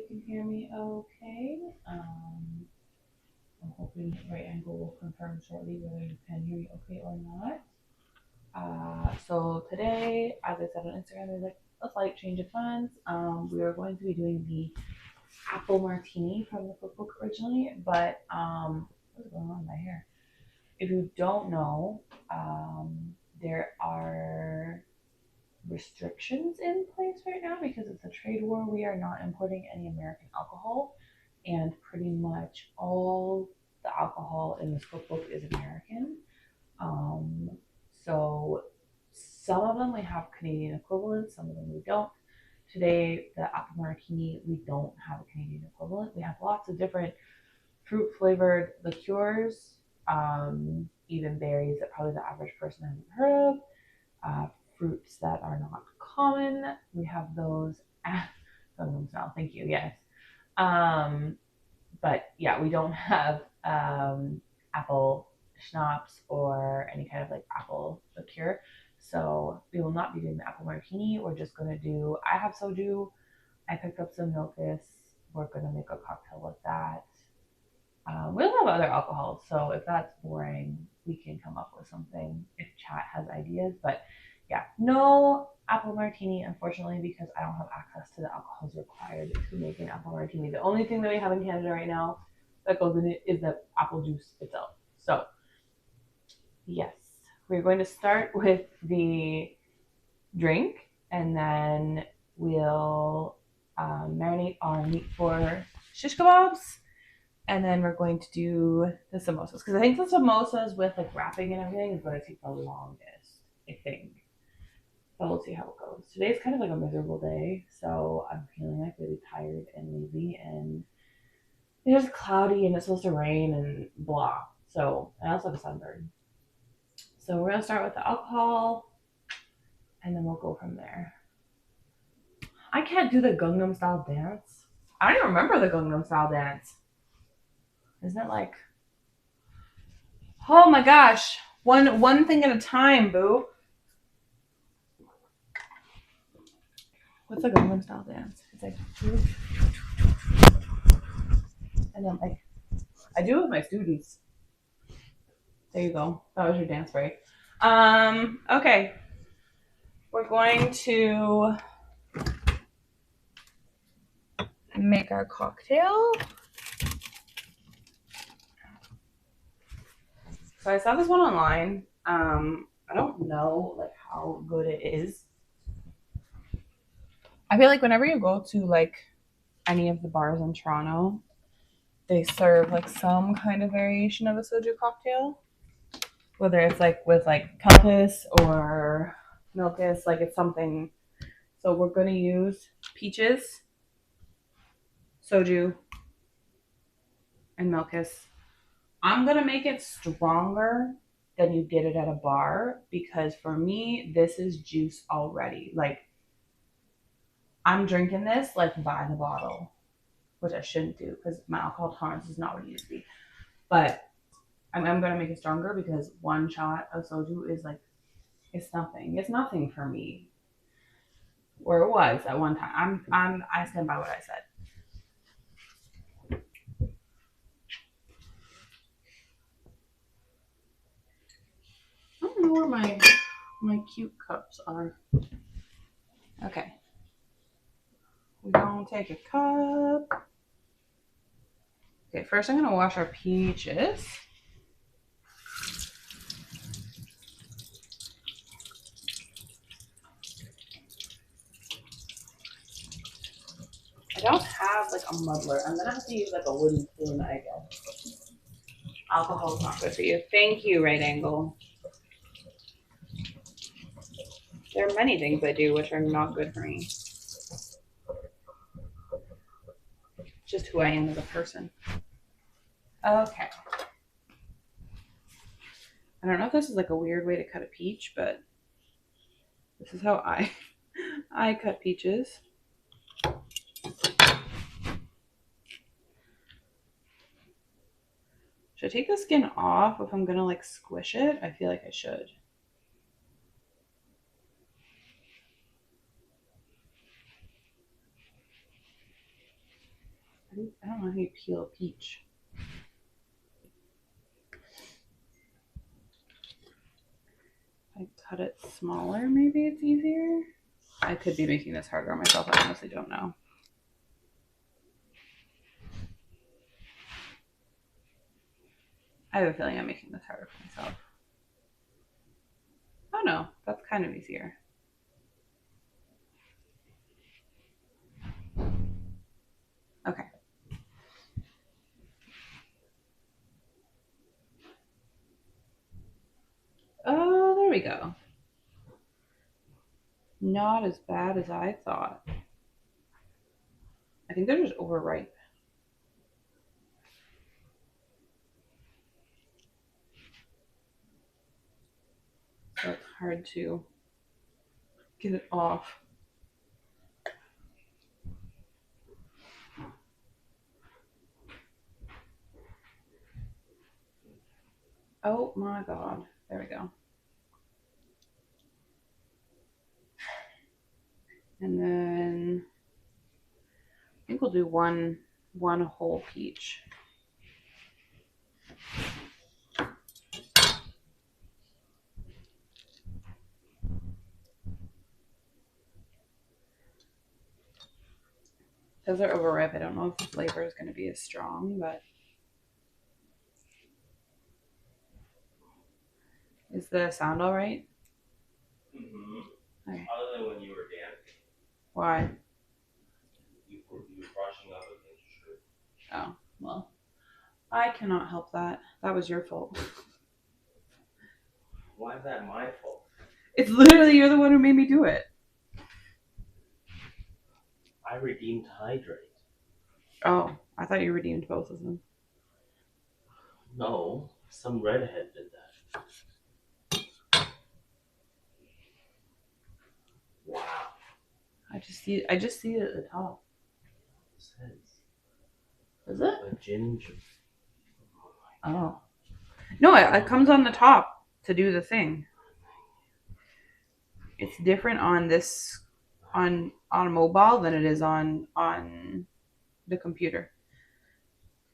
you can hear me okay. I'm hoping right angle will confirm shortly whether you can hear me okay or not. So today, as I said on Instagram, there's like a slight change of plans. We are going to be doing the apple martini from the cookbook originally, but what's going on with my hair? If you don't know, there are restrictions in place right now because it's a trade war. We are not importing any American alcohol, and pretty much all the alcohol in this cookbook is American. Um, so some of them we have Canadian equivalents, some of them we don't. Today, the apple martini, we don't have a Canadian equivalent. We have lots of different fruit flavored liqueurs, even berries that probably the average person hasn't heard of, fruits that are not common. We have those. Smell. Thank you. Yes. Um, but yeah, we don't have apple schnapps or any kind of like apple liqueur. So we will not be doing the apple martini. We're just gonna do. I have soju. I picked up some milkis. We're gonna make a cocktail with that. We don't have other alcohols, so if that's boring, we can come up with something if chat has ideas. But yeah, no apple martini, unfortunately, because I don't have access to the alcohols required to make an apple martini. The only thing that we have in Canada right now that goes in it is the apple juice itself. So yes, we're going to start with the drink, and then we'll marinate our meat for shish kebabs. And then we're going to do the samosas because I think the samosas with like wrapping and everything is going to take the longest, I think. But we'll see how it goes. Today's kind of like a miserable day, so I'm feeling like really tired and lazy, and it's cloudy and it's supposed to rain and blah. So I also have a sunburn. So we're gonna start with the alcohol, and then we'll go from there. I can't do the Gangnam style dance. I don't even remember the Gangnam style dance. Isn't it like, oh my gosh, one thing at a time, boo. What's a Gangnam style dance? It's like, and then like, I do it with my students. There you go. That was your dance break. Okay. We're going to make our cocktail. So I saw this one online. I don't know like how good it is. I feel like whenever you go to like any of the bars in Toronto, they serve like some kind of variation of a soju cocktail. Whether it's like with like kelpis or milkis, like it's something. So we're gonna use peaches, soju, and milkis. I'm gonna make it stronger than you get it at a bar because for me, this is juice already. Like I'm drinking this like by the bottle, which I shouldn't do because my alcohol tolerance is not what it used to be. But I'm gonna make it stronger because one shot of soju is like it's nothing. It's nothing for me. Or it was at one time. I stand by what I said. I don't know where my cute cups are. Okay. We're gonna take a cup. Okay, first I'm gonna wash our peaches. I don't have like a muddler. I'm gonna have to use like a wooden spoon, I guess. Alcohol's not good for you. Thank you, right angle. There are many things I do which are not good for me. Just who I am as a person. Okay. I don't know if this is like a weird way to cut a peach, but this is how I cut peaches. Should I take the skin off if I'm gonna like squish it? I feel like I should. I don't know how you peel a peach. If I cut it smaller, maybe it's easier. I could be making this harder on myself. I honestly don't know. I have a feeling I'm making this harder for myself. Oh no, that's kind of easier. Okay. Oh, there we go. Not as bad as I thought. I think they're just overripe. So it's hard to get it off. Oh my god. There we go. And then I think we'll do one whole peach. Those are overripe. I don't know if the flavor is going to be as strong, but is the sound all right? Mm-hmm. Okay. Other than when you were dancing. Why? You were brushing up against your shirt. Oh, well, I cannot help that. That was your fault. Why is that my fault? It's literally you're the one who made me do it. I redeemed hydrate. Oh, I thought you redeemed both of them. No, some redhead did that. Wow. I just see it at the top. It says. Is it? A ginger. Oh. No, it comes on the top to do the thing. It's different on this on a mobile than it is on the computer.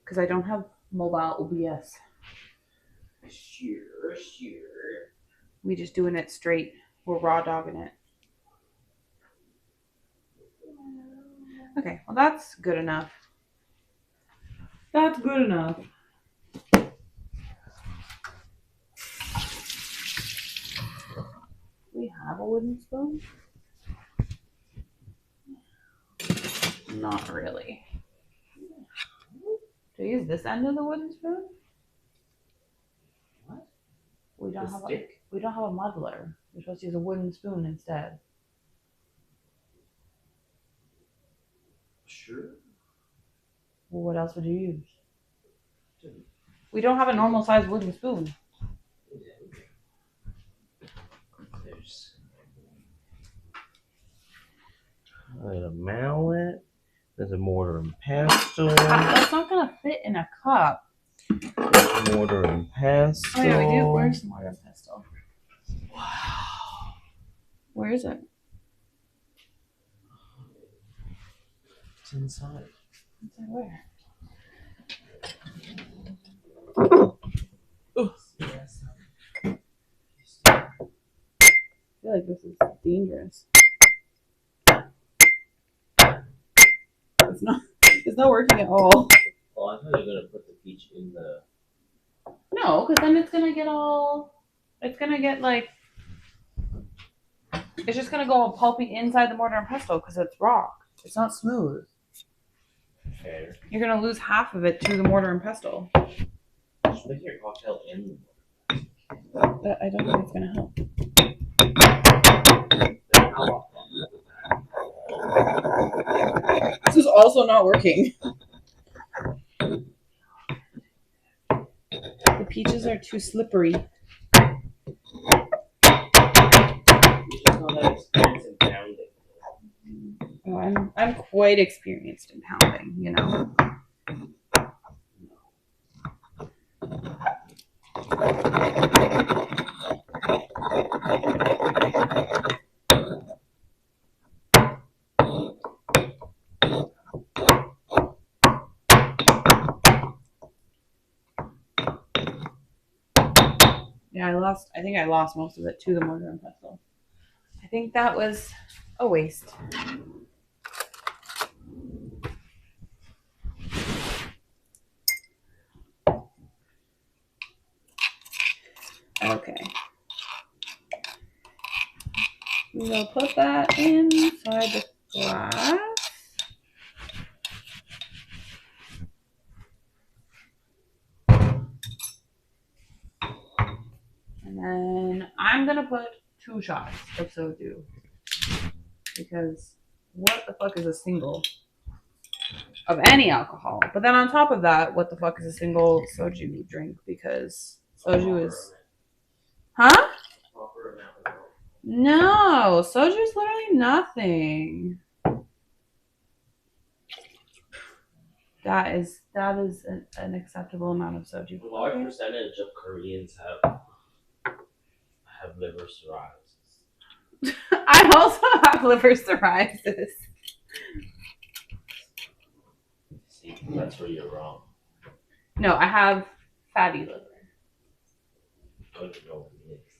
Because I don't have mobile OBS. Sure. We just doing it straight. We're raw dogging it. Okay, well that's good enough. That's good enough. We have a wooden spoon? Not really. Do we use this end of the wooden spoon? What? We don't have a muddler. We're supposed to use a wooden spoon instead. Sure. Well, what else would you use? We don't have a normal sized wooden spoon. There's a mallet. There's a mortar and pestle. That's not gonna fit in a cup. There's mortar and pestle. Oh yeah, we do. Where's the mortar and pestle? Wow. Where is it? It's inside. Inside where? Yes. I feel like this is dangerous. It's not working at all. Oh, I thought you were gonna put the peach in the. No, because then it's gonna get like, it's just gonna go all pulpy inside the mortar and pestle because it's rock. It's not smooth. Fair. You're gonna lose half of it to the mortar and pestle. Just make your cocktail in. But I don't think it's gonna help. This is also not working. The peaches are too slippery. Oh, I'm quite experienced in pounding, you know. think I lost most of it to the mortar and pestle. I think that was a waste. Okay. We'll put that inside the glass. And then I'm going to put 2 shots of soju. Because what the fuck is a single of any alcohol? But then on top of that, what the fuck is a single soju drink? Because soju is... Huh? No, soju is literally nothing. That is an acceptable amount of soju. A large percentage of Koreans have liver cirrhosis. I also have liver cirrhosis. See, that's where you're wrong. No, I have fatty liver. Don't you know what it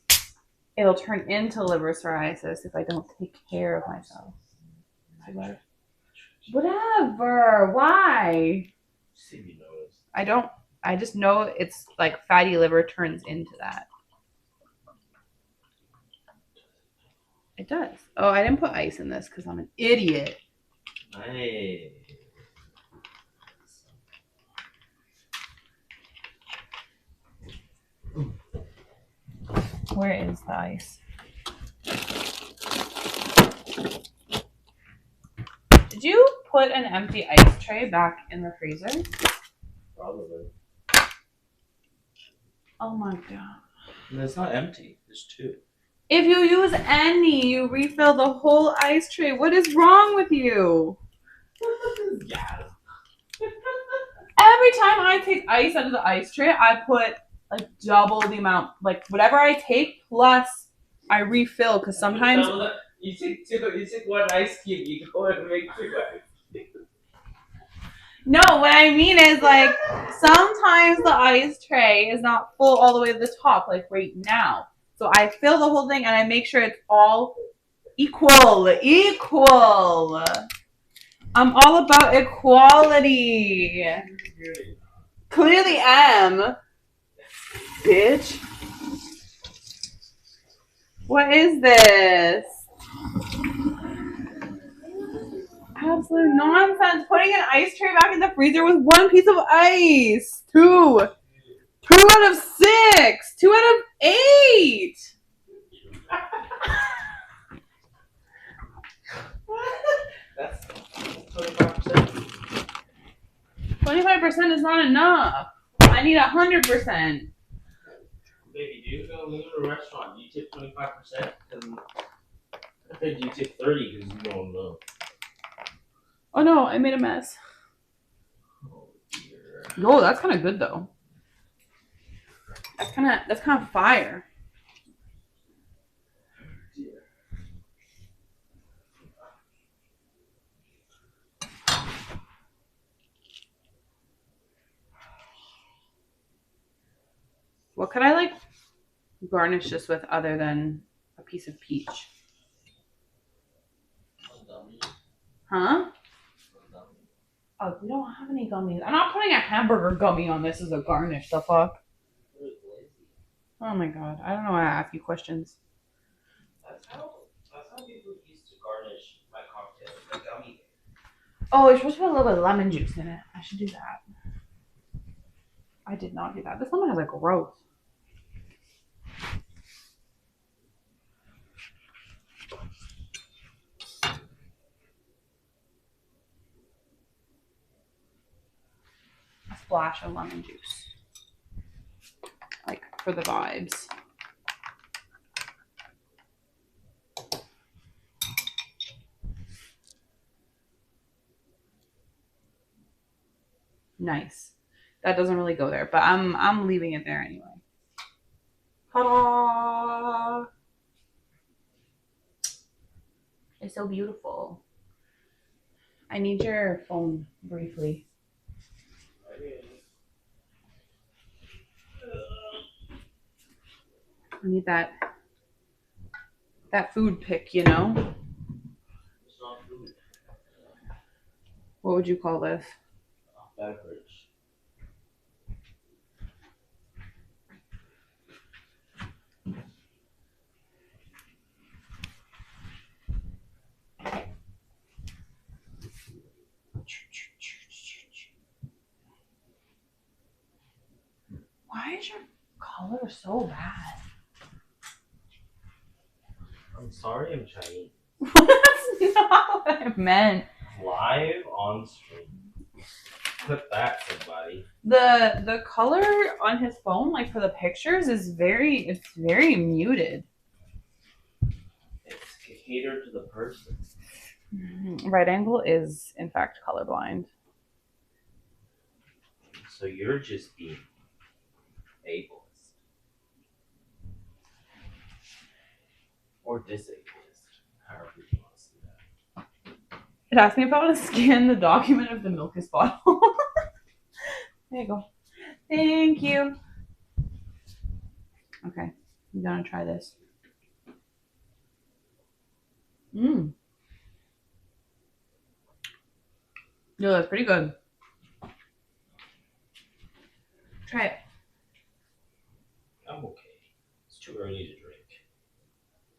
is? It'll turn into liver cirrhosis if I don't take care of myself. Whatever. Why? See if you notice. I don't. I just know it's like fatty liver turns into that. It does. Oh, I didn't put ice in this because I'm an idiot. Hey. Where is the ice? Did you put an empty ice tray back in the freezer? Probably. Oh my god. And it's not empty. There's 2. If you use any, you refill the whole ice tray. What is wrong with you? Yeah. Every time I take ice out of the ice tray, I put like double the amount, like whatever I take plus I refill because sometimes you take 1 ice cube, you go and make 2 ice. No, what I mean is like sometimes the ice tray is not full all the way to the top, like right now. So I fill the whole thing and I make sure it's all equal. Equal. I'm all about equality. Clearly am. Bitch. What is this? Absolute nonsense. Putting an ice tray back in the freezer with 1 piece of ice. 2. 2 out of 6. 2 out of 8. That's 25%. 25% is not enough. I need 100%. Baby, do you go to a restaurant? You tip 25%? I think you tip 30 because you don't know. Oh no, I made a mess. Oh dear. Oh, that's kind of good though. That's kind of fire. Dear. What could I like garnish this with other than a piece of peach? Huh? Oh, we don't have any gummies. I'm not putting a hamburger gummy on this as a garnish. The fuck? Oh my god. I don't know why I ask you questions. That's how people used to garnish my cocktails, the gummy. Oh, you're supposed to put a little bit of lemon juice in it. I should do that. I did not do that. This lemon has like growth. A splash of lemon juice. Like for the vibes. Nice. That doesn't really go there, but I'm leaving it there anyway. Ta-da! It's so beautiful. I need your phone briefly. I need that food pick, you know? It's not food. What would you call this? Beverage. Why is your color so bad? I'm sorry, I'm Chinese. That's not what I meant. Live on stream. Clip that, somebody. The color on his phone, like for the pictures, is very muted. It's catered to the person. Right angle is in fact colorblind. So you're just being ableist. Or disableist. However you want to see that. It asked me if I want to scan the document of the milkis bottle. There you go. Thank you. Okay, I'm gonna try this. No, that's pretty good. Try it. I'm okay. It's too early to drink.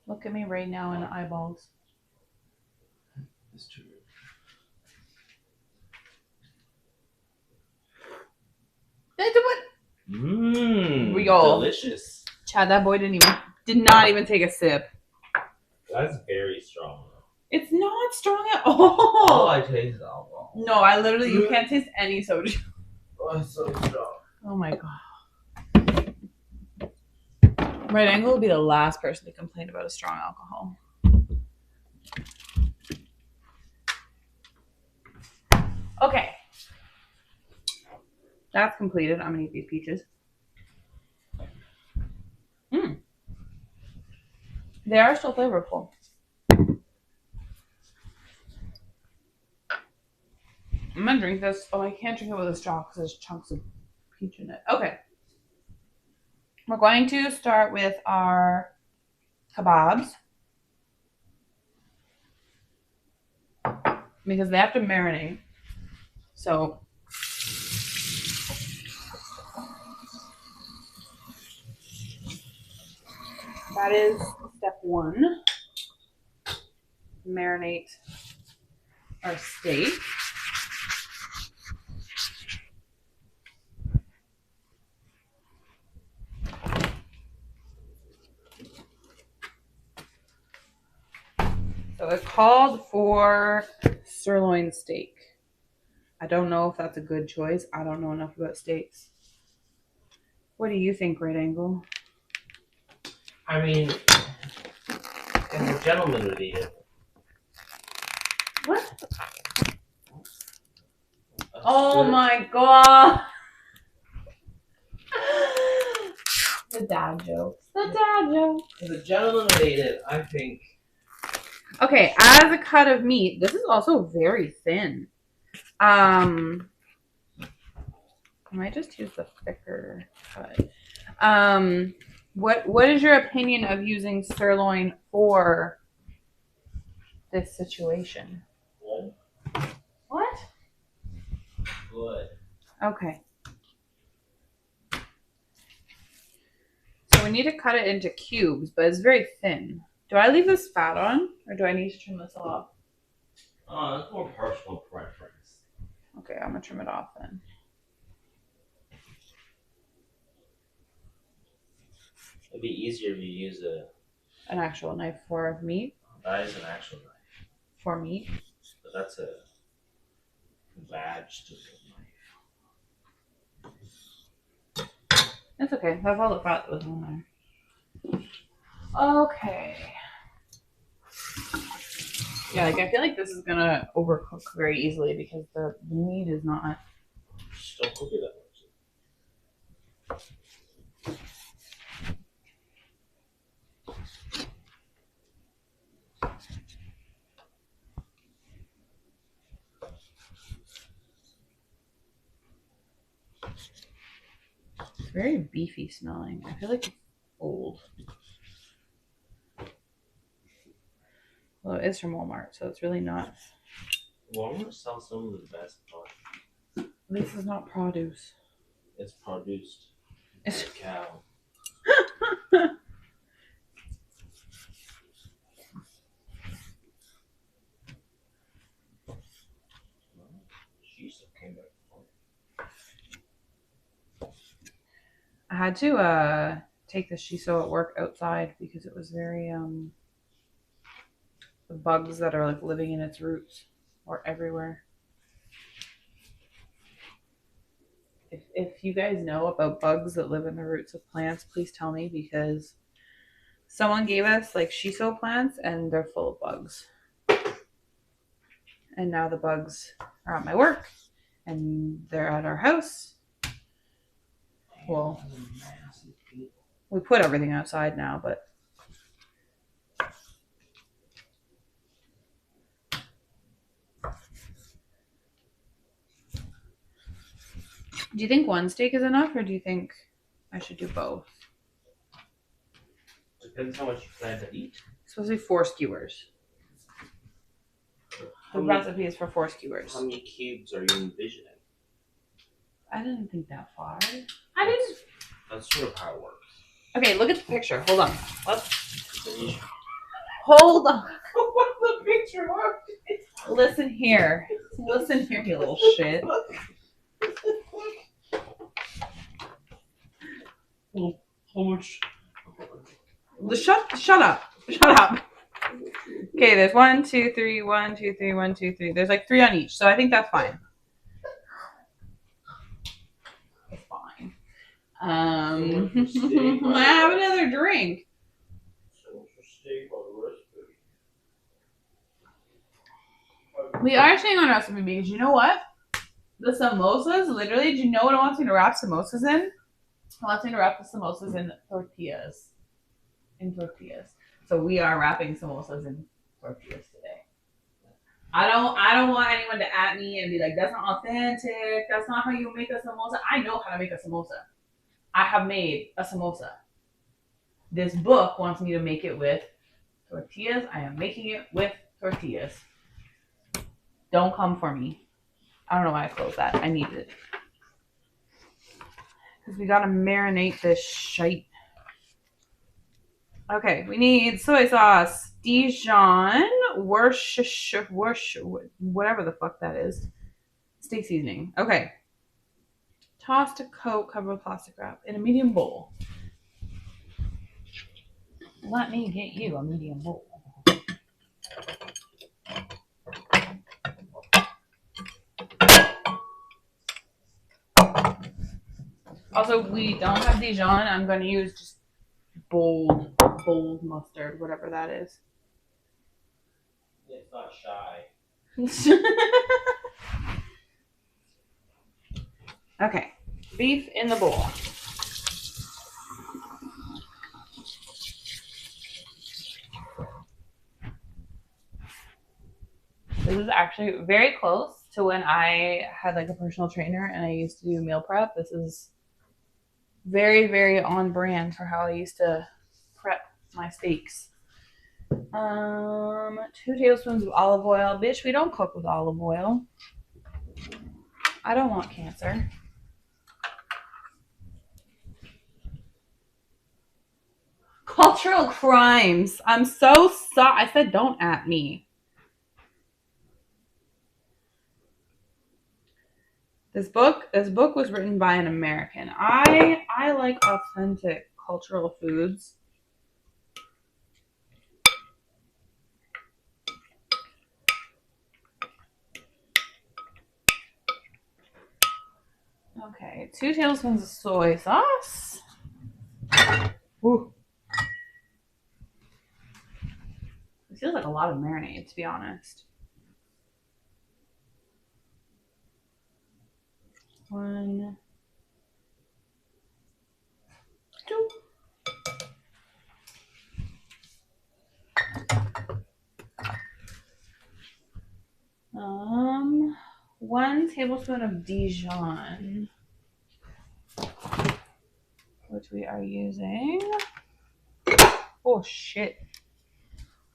Look at me right now in the eyeballs. It's too early. We all Delicious. Chad, that boy did not even take a sip. That's very strong. It's not strong at All all. I taste is alcohol. No, I literally, you can't taste any soju. Oh, it's so strong. Oh my god. Right angle would be the last person to complain about a strong alcohol. Okay. That's completed. I'm gonna eat these peaches. They are still flavorful. I'm gonna drink this. Oh, I can't drink it with a straw because there's chunks of peach in it. Okay. We're going to start with our kebabs because they have to marinate. So that is step one. Marinate our steak. So it called for sirloin steak. I don't know if that's a good choice. I don't know enough about steaks. What do you think, Right Angle? I mean, as a gentleman would eat it. What? Oh my god! The dad jokes. The dad jokes. As a gentleman would eat it, I think. Okay, as a cut of meat, this is also very thin. I might just use the thicker cut. What is your opinion of using sirloin for this situation? Good. What? Good. Okay. So we need to cut it into cubes, but it's very thin. Do I leave this fat on, or do I need to trim this off? That's more personal preference. Okay, I'm gonna trim it off then. It'd be easier if you use An actual knife for meat? That is an actual knife. For meat? But that's a vegetable knife. It's okay. That's all the fat that was on there. Okay. Yeah, like I feel like this is gonna overcook very easily because the meat is not. Just don't cook it that much. It's very beefy smelling. I feel like it's old. Well, it is from Walmart, so it's really not. Walmart sells some of the best product. This is not produce. It's produced by It's a cow. She still came back. I had to take the shiso at work outside because it was very the bugs that are like living in its roots are everywhere. If you guys know about bugs that live in the roots of plants, please tell me, because someone gave us like shiso plants and they're full of bugs. And now the bugs are at my work and they're at our house. Well, we put everything outside now, but do you think one steak is enough, or do you think I should do both? Depends how much you plan to eat. It's supposed to be 4 skewers. The recipe is for 4 skewers. How many cubes are you envisioning? I didn't think that far. That's sort of how it works. Okay, look at the picture. Hold on. Hold on. What's the picture of? Listen here. Listen here, you little shit. Well, how much? Shut up. Shut up. Okay, there's 1, 2, 3, 1, 2, 3, 1, 2, 3. There's like 3 on each, so I think that's fine. It's fine. I have another drink. We are staying on recipe because you know what? The samosas, literally, do you know what it wants me to wrap samosas in? It wants me to wrap the samosas in tortillas. So we are wrapping samosas in tortillas today. I don't want anyone to at me and be like, that's not authentic. That's not how you make a samosa. I know how to make a samosa. I have made a samosa. This book wants me to make it with tortillas. I am making it with tortillas. Don't come for me. I don't know why I closed that. I need it. Because we got to marinate this shite. Okay, we need soy sauce, Dijon, Worcestershire, whatever the fuck that is. Steak seasoning. Okay. Toss to coat, cover with plastic wrap in a medium bowl. Let me get you a medium bowl. Also, we don't have Dijon. I'm going to use just bold mustard, whatever that is. It's not shy. Okay, beef in the bowl. This is actually very close to when I had like a personal trainer and I used to do meal prep. This is very, very on brand for how I used to prep my steaks. 2 tablespoons of olive oil. Bitch, we don't cook with olive oil. I don't want cancer. Cultural crimes. I'm so sorry. I said don't at me. This book was written by an American. I like authentic cultural foods. Okay, 2 tablespoons of soy sauce. Ooh. It feels like a lot of marinade, to be honest. 1, 2. One tablespoon of Dijon, which we are using. Oh shit!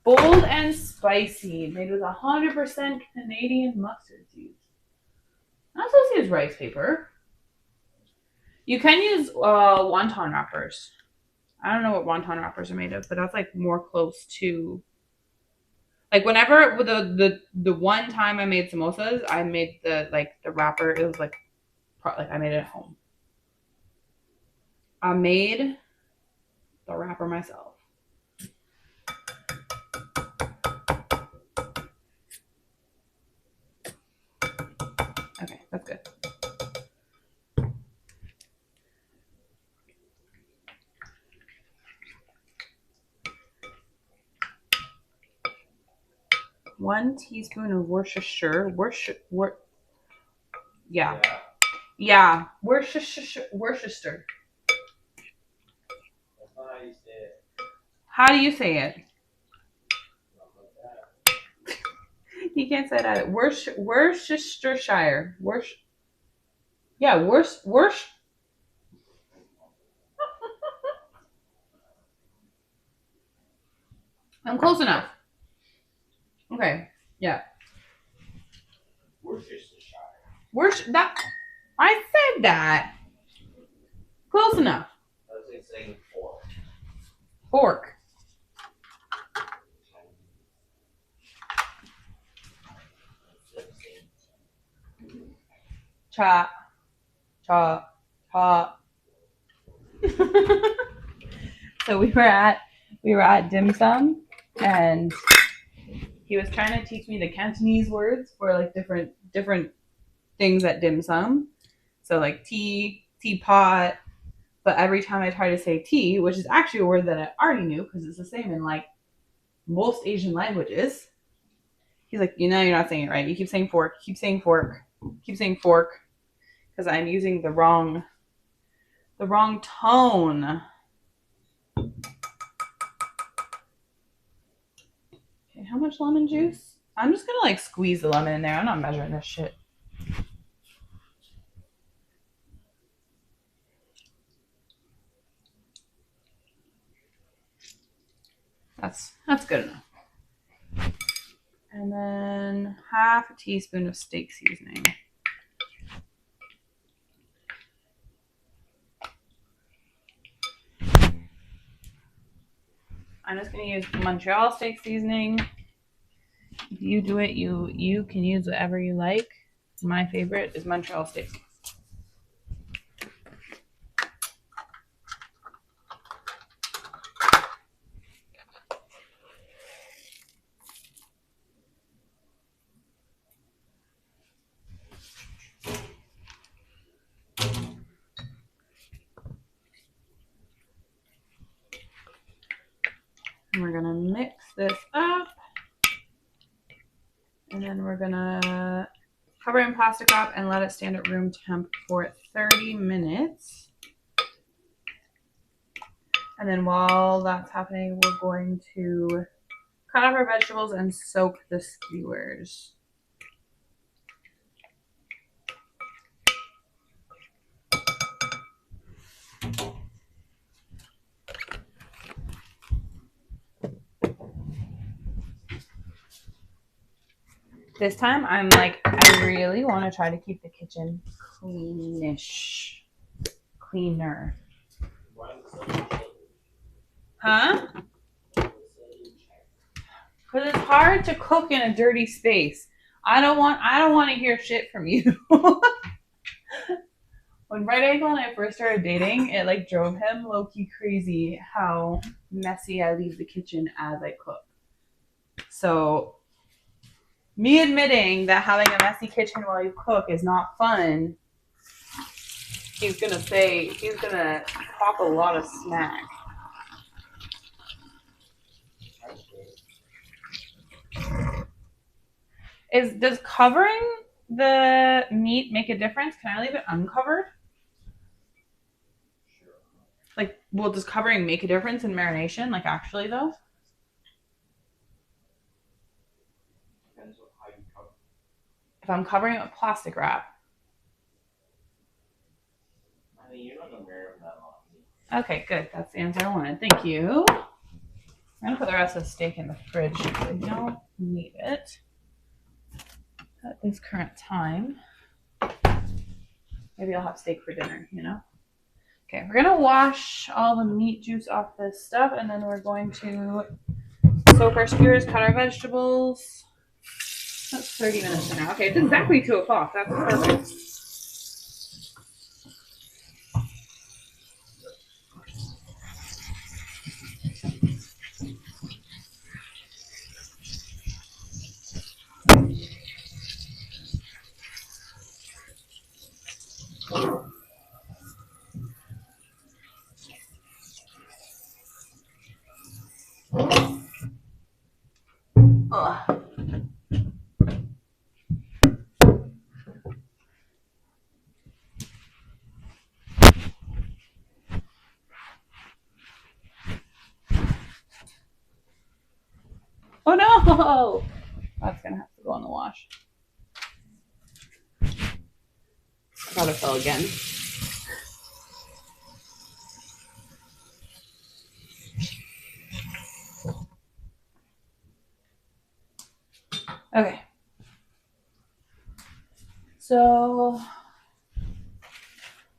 Bold and spicy, made with 100% Canadian mustard seeds. I'm supposed to use rice paper. You can use wonton wrappers. I don't know what wonton wrappers are made of, but that's like more close to. Like whenever the one time I made samosas, I made the wrapper. It was like I made it at home. I made the wrapper myself. Okay, that's good. One teaspoon of Worcestershire. Yeah. Worcestershire. That's not how you say it. How do you say it? You can't say that. Worcestershire. Worcestershire. I'm close enough. Okay. Yeah. Worcestershire. I said that. Close enough. I was like saying fork. Fork. Chop. Chop. Chop. So we were at dim sum, and he was trying to teach me the Cantonese words for like different things at dim sum. So like tea, teapot. But every time I try to say tea, which is actually a word that I already knew because it's the same in like most Asian languages, he's like, you know, you're not saying it right. You keep saying fork, keep saying fork, keep saying fork, because I'm using the wrong tone. Okay, how much lemon juice? I'm just gonna like squeeze the lemon in there. I'm not measuring this shit. That's good enough. And then half a teaspoon of steak seasoning. I'm just gonna use Montreal steak seasoning. If you do it, you can use whatever you like. My favorite is Montreal steak. And we're gonna mix this up. And then we're gonna cover it in plastic wrap and let it stand at room temp for 30 minutes. And then while that's happening, we're going to cut up our vegetables and soak the skewers. This time I'm like, I really want to try to keep the kitchen cleanish. Cleaner. Huh? Because it's hard to cook in a dirty space. I don't want to hear shit from you. When Right Angle and I first started dating, it like drove him low-key crazy how messy I leave the kitchen as I cook. So me admitting that having a messy kitchen while you cook is not fun, he's gonna talk a lot of smack. Does covering the meat make a difference? Can I leave it uncovered? Sure. Like, well, does covering make a difference in marination? Like, actually, though? Depends on how you cover. If I'm covering it with plastic wrap. I mean, you're not gonna marinate that long. Okay, good. That's the answer I wanted. Thank you. I'm gonna put the rest of the steak in the fridge. I don't need it at this current time. Maybe I'll have steak for dinner, you know? Okay, we're gonna wash all the meat juice off this stuff, and then we're going to soak our skewers, cut our vegetables. That's 30 minutes from now. Okay, it's exactly 2 o'clock. That's perfect. Ugh. Oh no! That's gonna have to go in the wash. I thought it fell again. Okay. So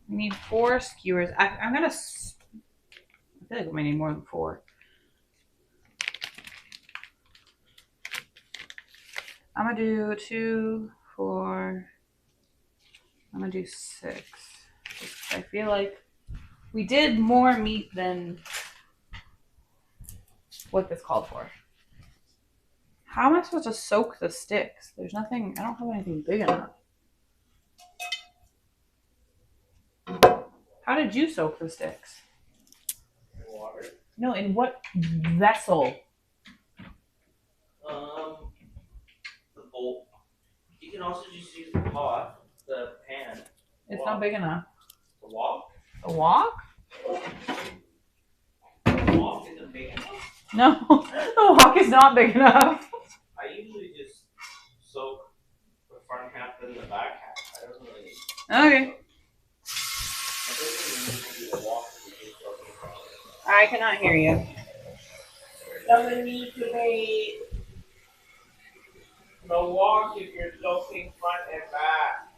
we need 4 skewers. I'm gonna. I feel like we might need more than 4. I'm gonna do 2, 4. I'm gonna do 6. I feel like we did more meat than what this called for. How am I supposed to soak the sticks? There's nothing. I don't have anything big enough. How did you soak the sticks? In water. No, in what vessel? The bowl. You can also just use the pot, the pan. It's not big enough. The wok? The wok? The wok isn't big enough. No, the wok is not big enough. I usually just soak the front half and the back half. I don't really. Okay. I think we need to do the wok if we do soaking process. I cannot hear you. Doesn't need to be the wok if you're soaking front and back.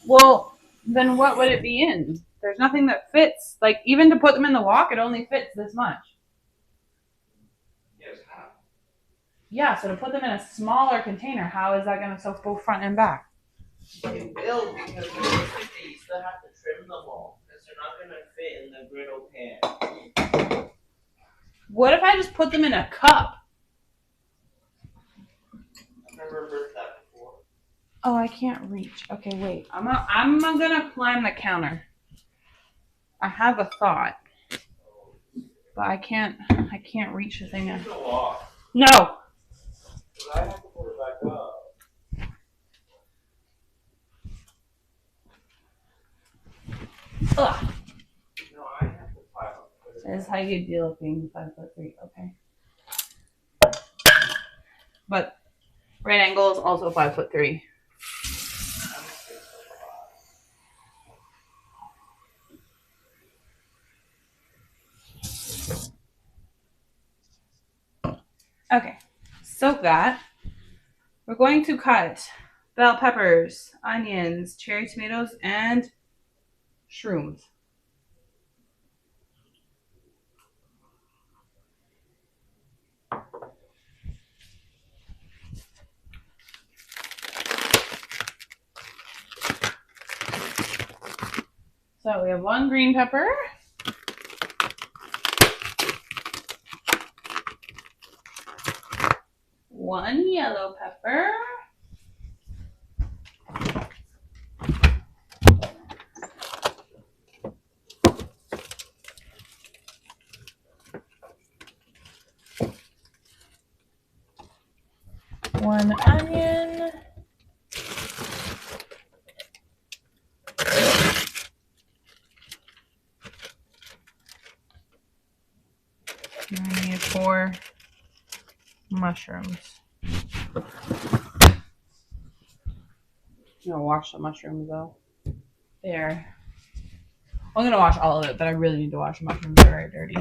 Well, then what would it be in? There's nothing that fits. Like, even to put them in the wok, it only fits this much. Yes, half. Yeah, so to put them in a smaller container, how is that going to soak both front and back? It will, because realistically you still have to trim them all, because they're not going to fit in the griddle pan. What if I just put them in a cup? I've never heard that before. Oh, I can't reach. Okay, wait. I'm gonna climb the counter. I have a thought, but I can't reach the thing. Use the wok. No. Because I have to put it back up. Ugh. No, I have to pile up. This is how you deal with being 5'3". Okay. But right angle is also 5'3". Okay, soak that. We're going to cut bell peppers, onions, cherry tomatoes, and shrooms. So we have 1 green pepper. One yellow pepper. One onion. I need 4 mushrooms. I'm gonna wash the mushrooms though. There. I'm gonna wash all of it, but I really need to wash the mushrooms. They're very dirty.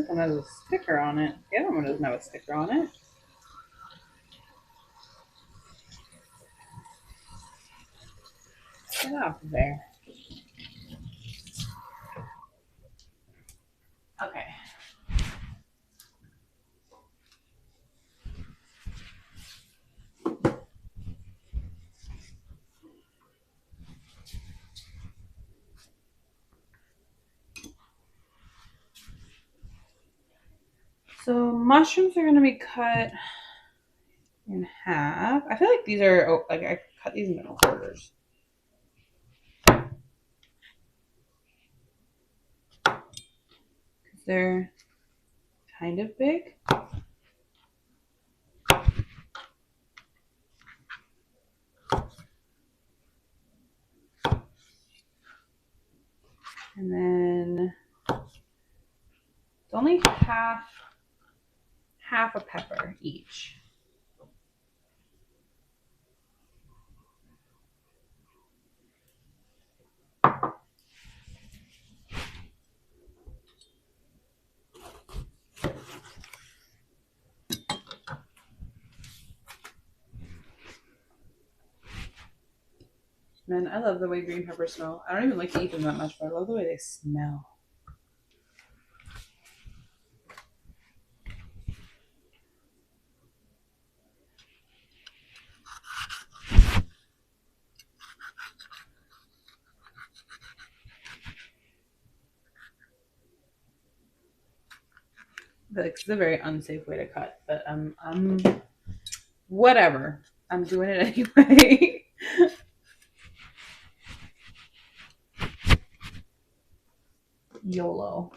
this one has a sticker on it. The other one doesn't have a sticker on it. Get off of there. Okay. So mushrooms are going to be cut in half. I feel like these are, like I cut these into quarters. They're kind of big. And then it's only half a pepper each. Man, I love the way green peppers smell. I don't even like to eat them that much, but I love the way they smell. Like, it's a very unsafe way to cut, but I'm whatever. I'm doing it anyway. YOLO.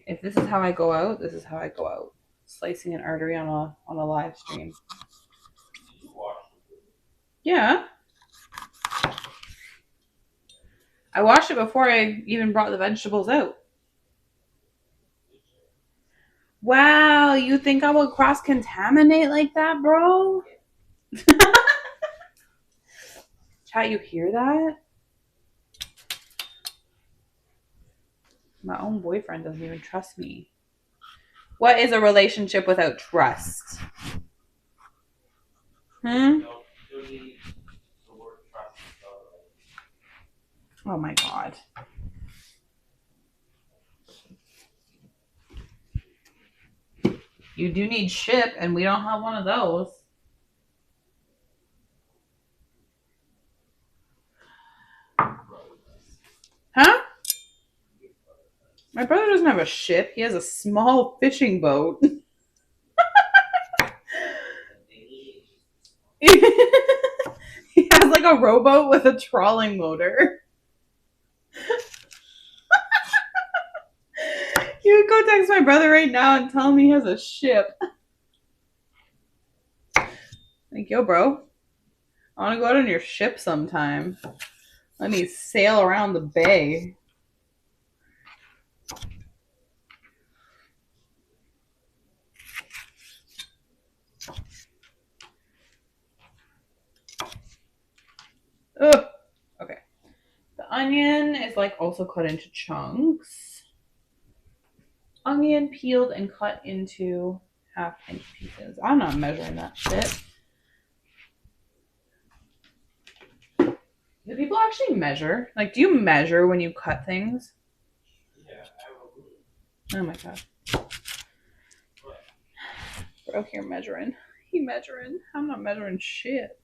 If this is how I go out, this is how I go out. Slicing an artery on a live stream. Yeah. I washed it before I even brought the vegetables out. Wow, you think I would cross-contaminate like that, bro? Chat, you hear that? My own boyfriend doesn't even trust me. What is a relationship without trust? Oh my god. You do need ship, and we don't have one of those. Huh? My brother doesn't have a ship. He has a small fishing boat. He has like a rowboat with a trawling motor. You would go text my brother right now and tell him he has a ship. Like, yo, bro, I want to go out on your ship sometime. Let me sail around the bay. Ugh. Okay. The onion is like also cut into chunks. Onion peeled and cut into half-inch pieces. I'm not measuring that shit. Do people actually measure? Like, do you measure when you cut things? Yeah, Oh my god. Bro, here measuring. He measuring. I'm not measuring shit.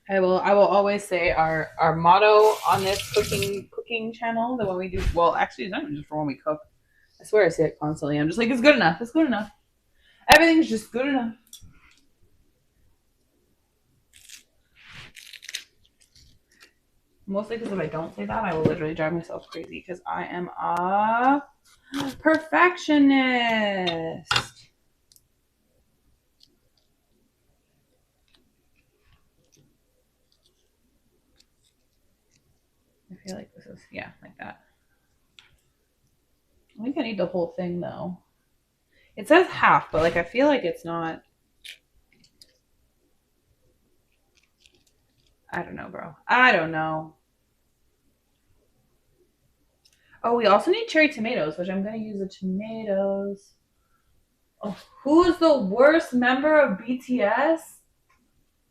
I will always say our motto on this cooking channel, the one we do, well, actually it's not even just for when we cook. I swear I say it constantly. I'm just like, it's good enough. It's good enough. Everything's just good enough. Mostly because if I don't say that, I will literally drive myself crazy because I am a perfectionist. I feel like this is, yeah, like that. I think I need the whole thing though. It says half, but like I feel like it's not. I don't know, bro. I don't know. Oh, we also need cherry tomatoes, which I'm going to use the tomatoes. Oh, who's the worst member of BTS?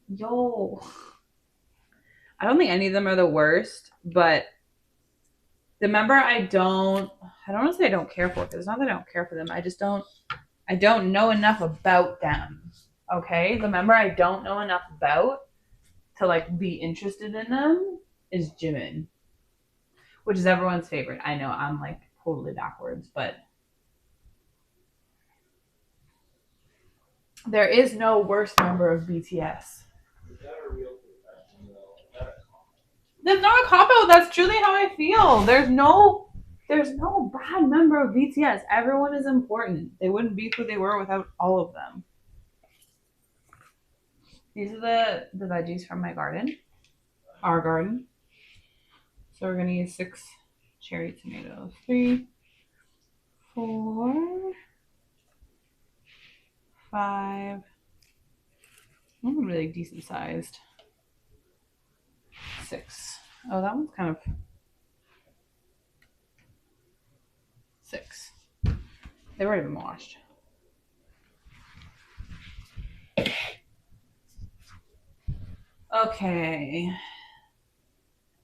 Yo. I don't think any of them are the worst, but the member I don't want to say I don't care for, because it's not that I don't care for them. I don't know enough about them. Okay? The member I don't know enough about to like be interested in them is Jimin, which is everyone's favorite. I know I'm like totally backwards, but there is no worst member of BTS. That's not a cop out. That's truly how I feel. There's no bad member of BTS. Everyone is important. They wouldn't be who they were without all of them. These are the veggies from my garden, our garden. So we're gonna use 6 cherry tomatoes. 3, 4, 5. Really decent sized. 6. Oh, that one's kind of 6. They've already been washed. Okay.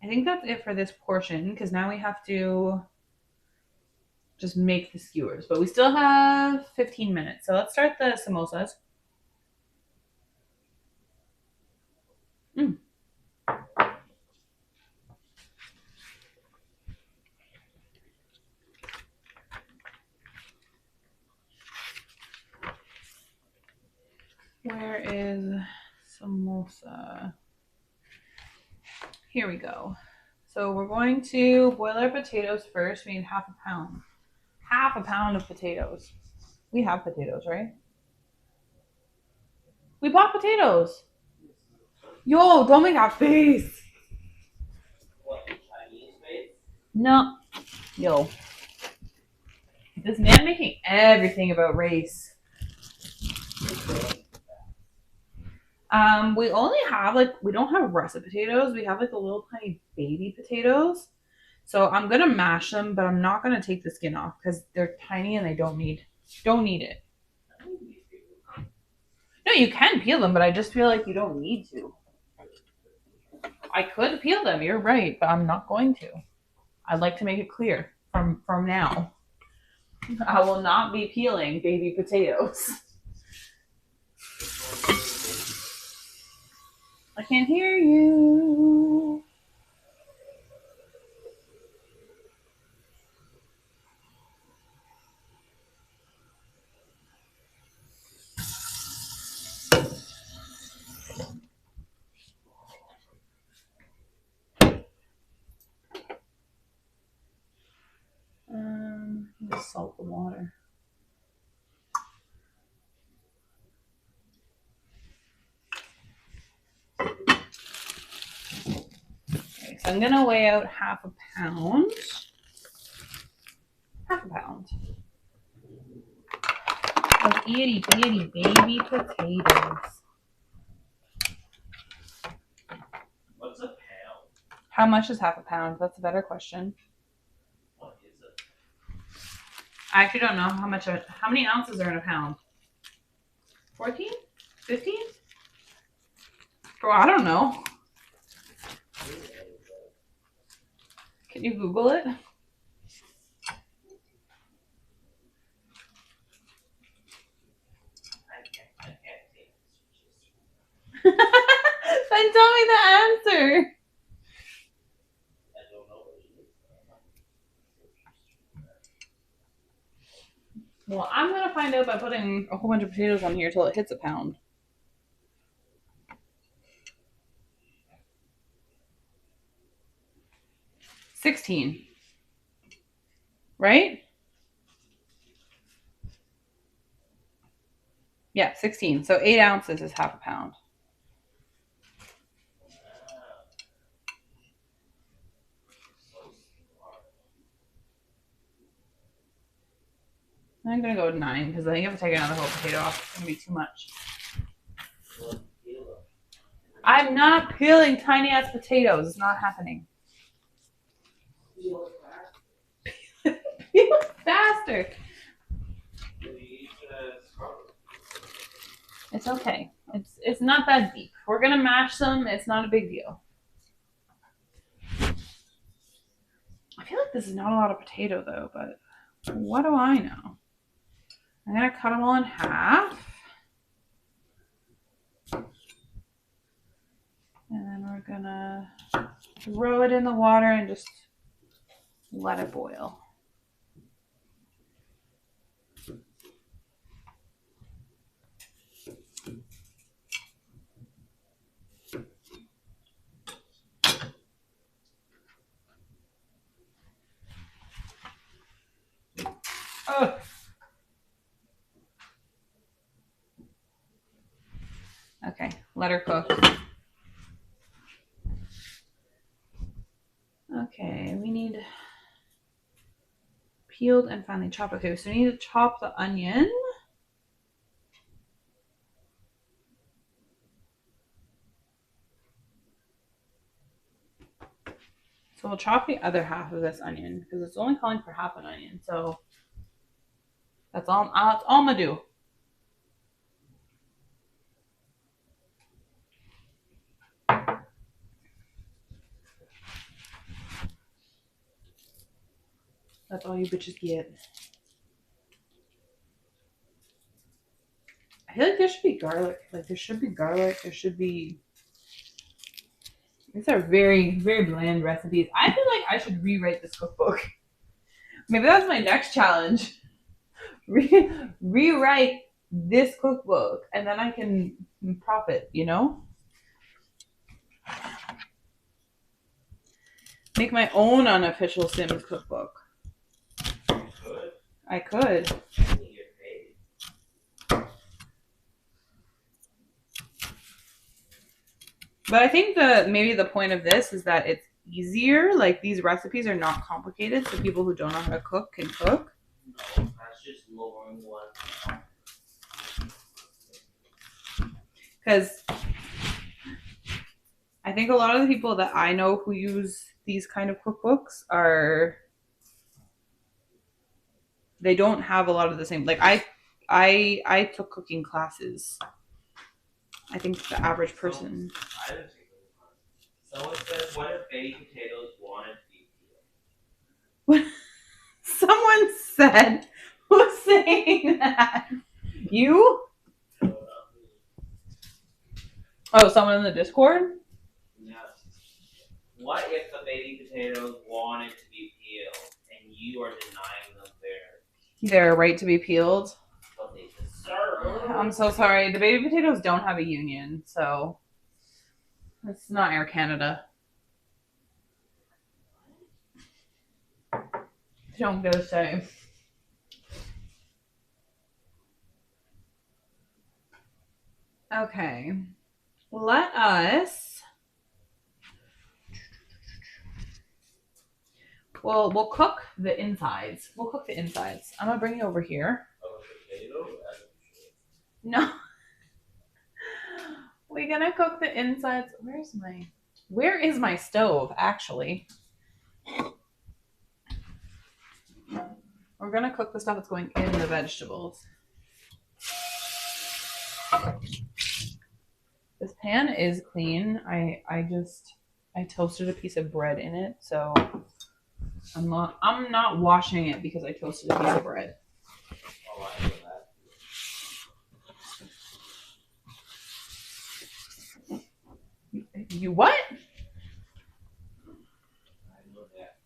I think that's it for this portion, because now we have to just make the skewers. But we still have 15 minutes. So let's start the samosas. Where is samosa? Here we go. So we're going to boil our potatoes first. We need half a pound. Half a pound of potatoes. We have potatoes, right? We bought potatoes. Yo, don't make that face. What, Chinese face? No. Yo. This man making everything about race. We only have we don't have russet potatoes. We have like the little tiny baby potatoes. So I'm gonna mash them, but I'm not gonna take the skin off because they're tiny and they don't need it. No, you can peel them, but I just feel like you don't need to. I could peel them, you're right, but I'm not going to. I'd like to make it clear from now. I will not be peeling baby potatoes. I can't hear you. Just salt the water. Okay, so I'm gonna weigh out half a pound. Half a pound of itty bitty baby potatoes. What's a pound? How much is half a pound? That's a better question. What is it? I actually don't know how many ounces are in a pound? 14? 15? Bro, I don't know. Can you Google it? Then tell me the answer. I don't know what it is. Well, I'm gonna find out by putting a whole bunch of potatoes on here till it hits a pound. 16. Right? Yeah, 16. So 8 ounces is half a pound. I'm gonna go with 9 because I think if I take another whole potato off, it's gonna be too much. I'm not peeling tiny ass potatoes. It's not happening. Peel faster. It's okay. It's not that deep. We're gonna mash them. It's not a big deal. I feel like this is not a lot of potato though, but what do I know? I'm gonna cut them all in half. And then we're gonna throw it in the water and just let it boil. Oh. Okay, let her cook. Okay, we need peeled and finely chopped. Okay, so we need to chop the onion. So we'll chop the other half of this onion because it's only calling for half an onion. So that's all I'm gonna do. That's all you bitches get. I feel like there should be garlic. Like there should be garlic. There should be. These are very, very bland recipes. I feel like I should rewrite this cookbook. Maybe that's my next challenge. Rewrite this cookbook, and then I can profit. You know. Make my own unofficial Sims cookbook. I could. But I think maybe the point of this is that it's easier. Like these recipes are not complicated, so people who don't know how to cook can cook. No, that's just lowering one. Because I think a lot of the people that I know who use these kind of cookbooks they don't have a lot of the same. Like I took cooking classes. I think the average person. I didn't take it. Someone said, "What if baby potatoes wanted to be peeled?" What? Someone said, who's saying that? You? Oh, someone in the Discord? Yes. What if the baby potatoes wanted to be peeled and you are denying them their right to be peeled? But they deserve. I'm so sorry. The baby potatoes don't have a union, so it's not Air Canada. Don't go say. Okay. Let us. Well, we'll cook the insides. We'll cook the insides. I'm gonna bring you over here. No. We're gonna cook the insides. Where is my stove, actually? We're gonna cook the stuff that's going in the vegetables. This pan is clean. I toasted a piece of bread in it, so I'm not washing it because I toasted a piece of bread. Oh, I know that. You what? I know that.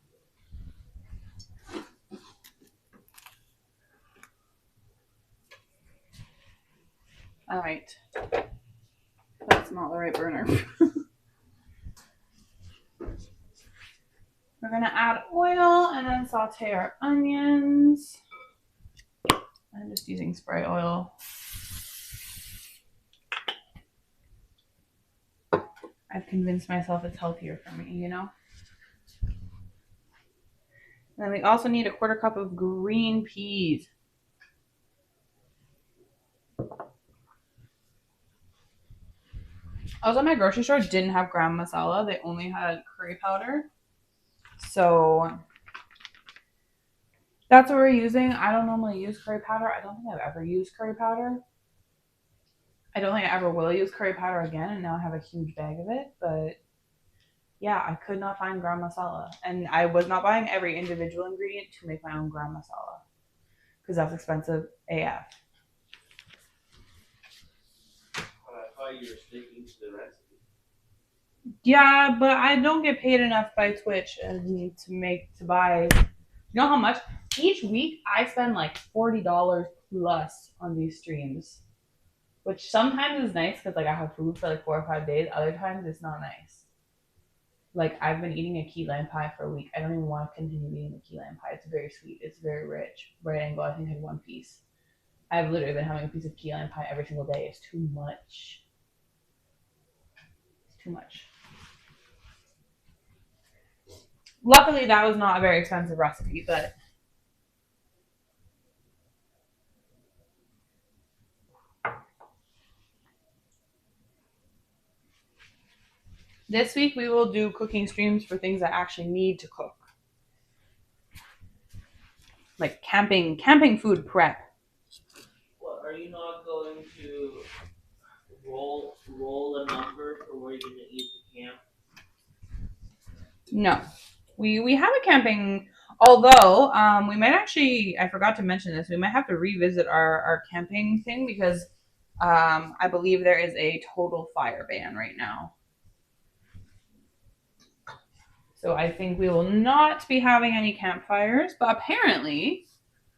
All right. That's not the right burner. We're gonna add oil and then saute our onions. I'm just using spray oil. I've convinced myself it's healthier for me, you know? And then we also need a 1/4 cup of green peas. I was at my grocery store, didn't have gram masala. They only had curry powder. So that's what we're using. I don't normally use curry powder. I don't think I've ever used curry powder. I don't think I ever will use curry powder again, and now I have a huge bag of it. But yeah, I could not find gram masala. And I was not buying every individual ingredient to make my own gram masala because that's expensive AF. I thought you were sticking to the recipe. Yeah, but I don't get paid enough by Twitch to buy. You know how much? Each week I spend like $40 plus on these streams, which sometimes is nice because like I have food for like 4 or 5 days. Other times it's not nice. Like I've been eating a key lime pie for a week. I don't even want to continue eating the key lime pie. It's very sweet. It's very rich. Right angle. I think I had one piece. I've literally been having a piece of key lime pie every single day. It's too much. It's too much. Luckily, that was not a very expensive recipe, but this week we will do cooking streams for things that actually need to cook. Like camping food prep. Well, are you not going to roll a number for where you're gonna eat the camp? No. We have a camping, although we might actually, I forgot to mention this, we might have to revisit our camping thing because I believe there is a total fire ban right now. So I think we will not be having any campfires, but apparently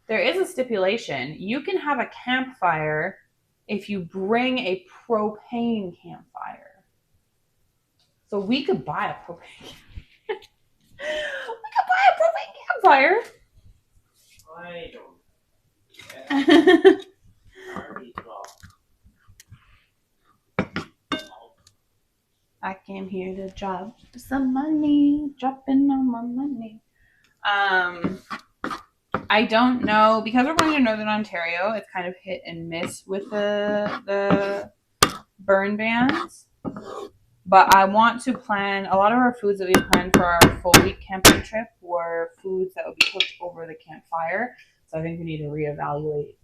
there is a stipulation. You can have a campfire if you bring a propane campfire. So we could buy a propane. We could buy a propane campfire. I don't. Yeah. I came here to drop some money, dropping on my money. I don't know, because we're going to Northern Ontario, it's kind of hit and miss with the burn bans. But I want to plan, a lot of our foods that we planned for our full week camping trip were foods that would be cooked over the campfire. So I think we need to reevaluate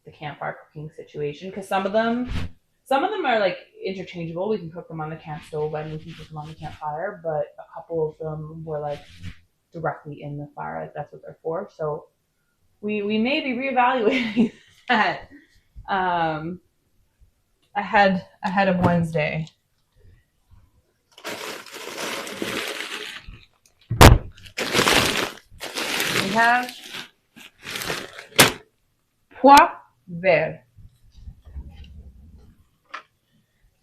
the campfire cooking situation, because some of them are like interchangeable. We can cook them on the camp stove and we can cook them on the campfire, but a couple of them were like directly in the fire, like that's what they're for. So we may be reevaluating that ahead of Wednesday. We have pois vert.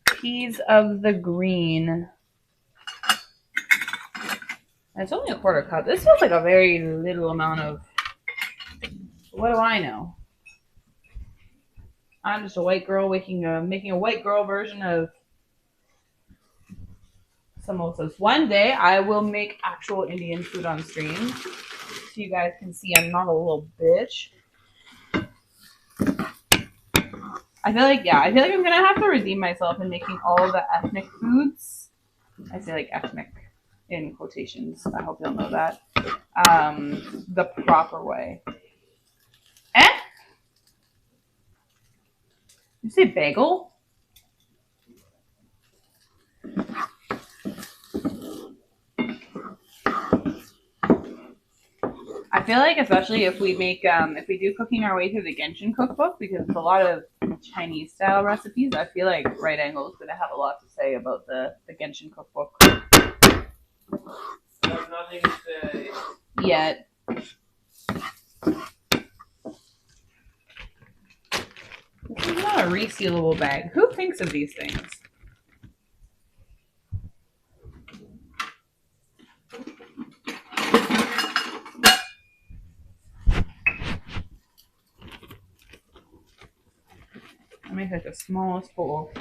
Peas of the green. It's only a quarter cup. This feels like a very little amount of, what do I know? I'm just a white girl making a white girl version of samosas. One day I will make actual Indian food on stream, so you guys can see I'm not a little bitch. I feel like I'm gonna have to redeem myself in making all of the ethnic foods. I say like ethnic in quotations. I hope you'll know that. The proper way. You say bagel? I feel like, especially if we make, if we do cooking our way through the Genshin cookbook, because it's a lot of Chinese style recipes, I feel like Right Angle is going to have a lot to say about the Genshin cookbook. I have nothing to say. Yet. This is not a resealable bag. Who thinks of these things? I make like the smallest bowl.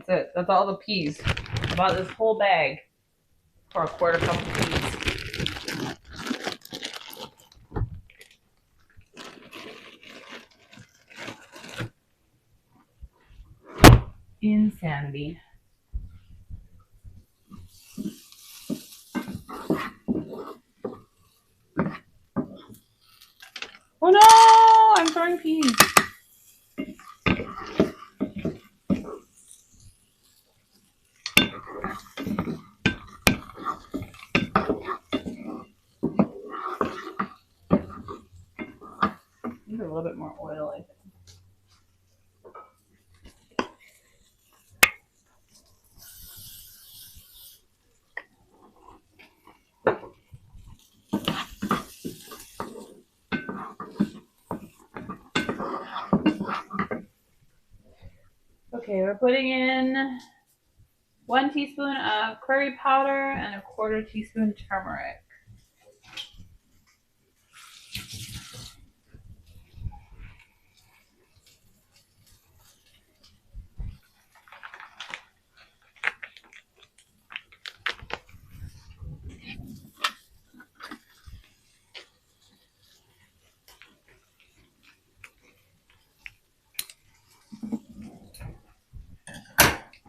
That's it. That's all the peas. I bought this whole bag for a quarter cup of peas. Insanity. Oh no! I'm throwing peas. Need a little bit more oil, I think. Okay, we're putting in 1 teaspoon of curry powder and a quarter teaspoon turmeric.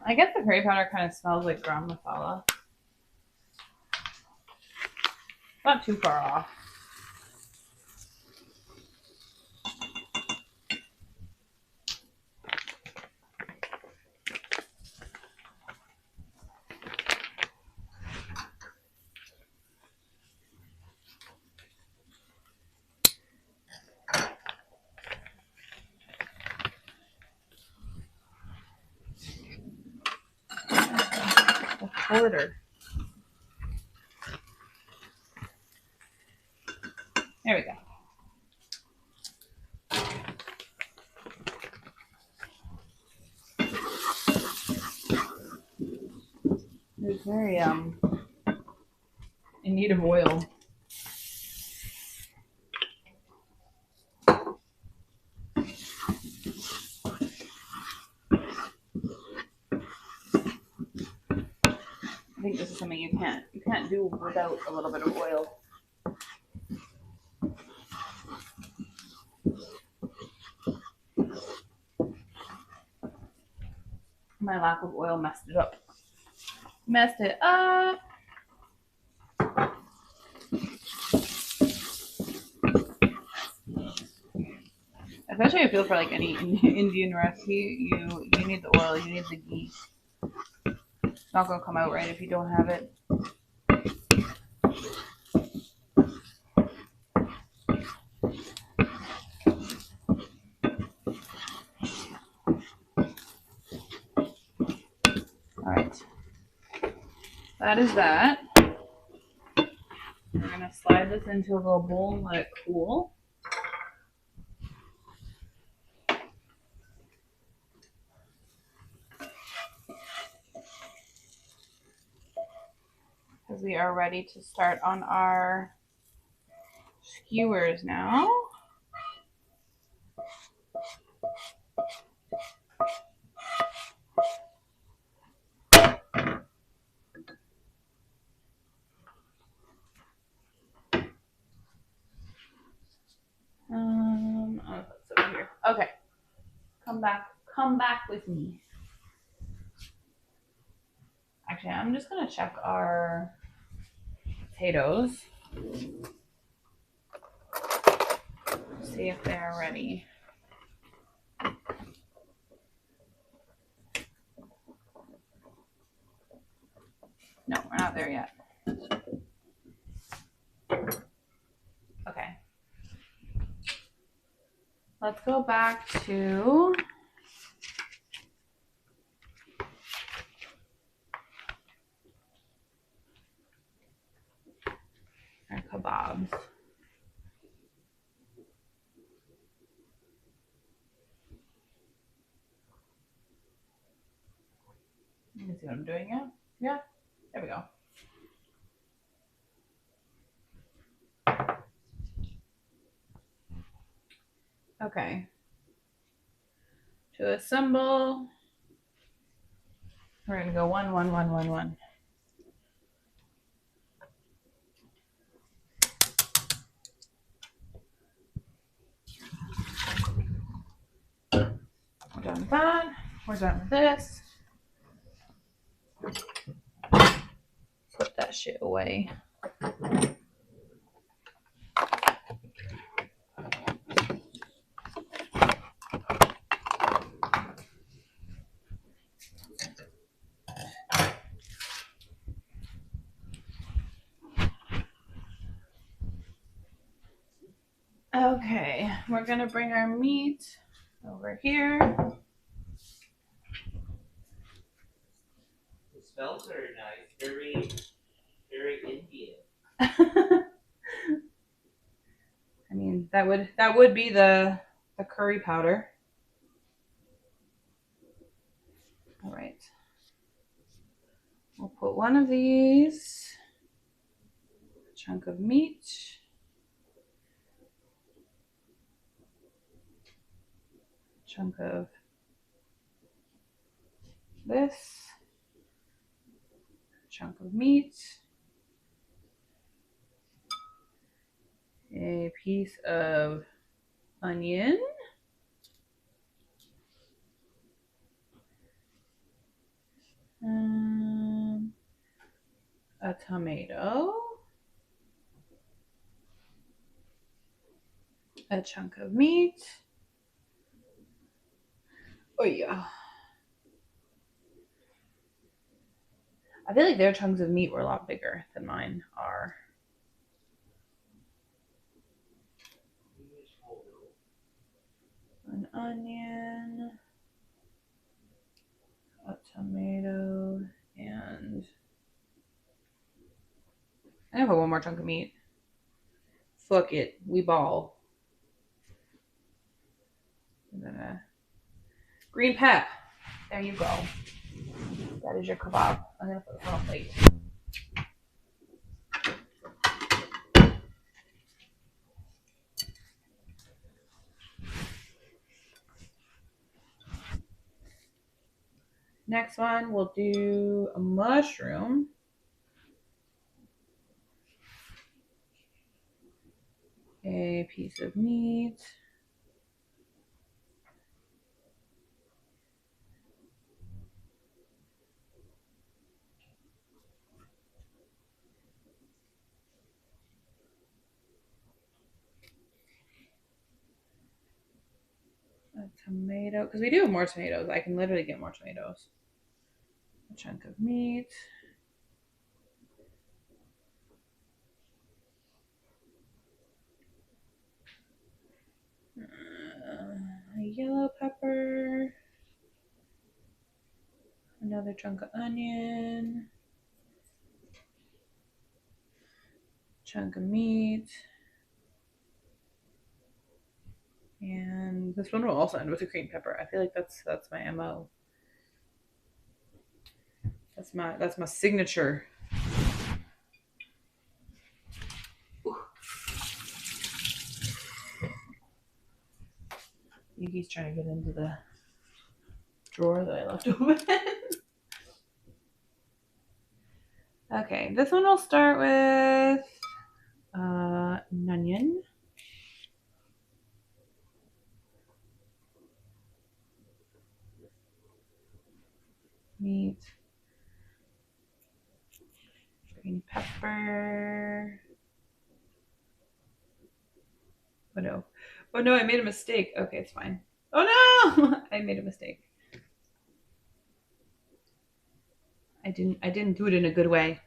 I guess the curry powder kind of smells like garam masala. Not too far off. A quarter. There we go. It's very in need of oil. I think this is something you can't do without a little bit of oil. My lack of oil messed it up. Especially I feel for like any Indian recipe, you need the oil, you need the ghee. It's not gonna come out right if you don't have it. Alright. That is that. We're gonna slide this into a little bowl and let it cool. Because we are ready to start on our skewers now. Oh, that's over here. Okay. Come back with me. Actually, I'm just gonna check our potatoes. See if they're ready. No, we're not there yet. Okay. Let's go back to our kebabs. You can see what I'm doing now? Yeah, there we go. Okay. To assemble We're gonna go 1, 1, 1, 1, 1. We're done with that. We're done with this. Put that shit away. Okay, we're gonna bring our meat over here. The smells are nice. Very, very Indian. I mean, that would be the curry powder. All right. We'll put one of these, a chunk of meat. Chunk of this, chunk of meat, a piece of onion, a tomato, a chunk of meat. Oh yeah. I feel like their chunks of meat were a lot bigger than mine are. An onion, a tomato, and I'm gonna put one more chunk of meat. Fuck it, we ball. And then a green pep. There you go. That is your kebab. I'm gonna put this on a plate. Next one, we'll do a mushroom. A piece of meat. A tomato, because we do have more tomatoes. I can literally get more tomatoes. A chunk of meat. A yellow pepper. Another chunk of onion. Chunk of meat. And this one will also end with a green pepper. I feel like that's my MO. That's my signature. Yuki's trying to get into the drawer that I left open. Okay, this one will start with an onion. Meat. Green pepper. Oh no. Oh no, I made a mistake. Okay, it's fine. Oh no! I made a mistake. I didn't do it in a good way.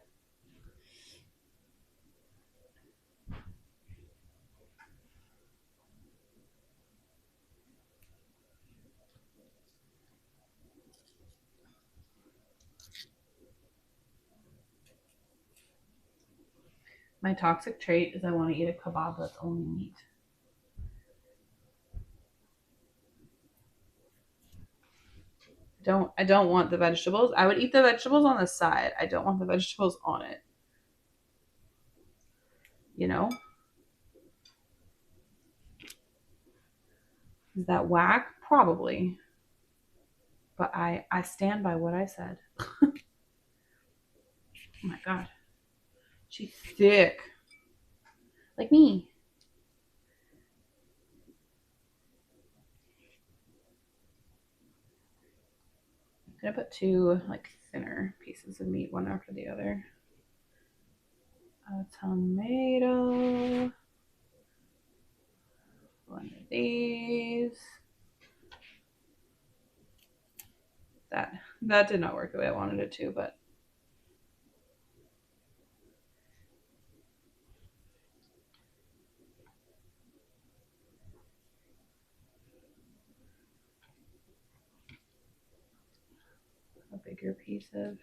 My toxic trait is I want to eat a kebab that's only meat. I don't want the vegetables. I would eat the vegetables on the side. I don't want the vegetables on it. You know? Is that whack? Probably. But I stand by what I said. Oh my god. She's thick. Like me. I'm gonna put two like thinner pieces of meat one after the other. A tomato. One of these. That did not work the way I wanted it to, but a bigger piece of.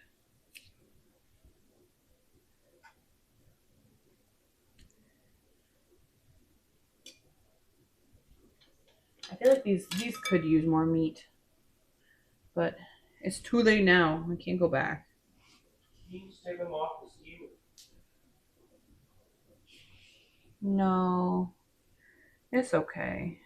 I feel like these could use more meat, but it's too late now. I can't go back. You can just take them off the skewer. No, it's okay.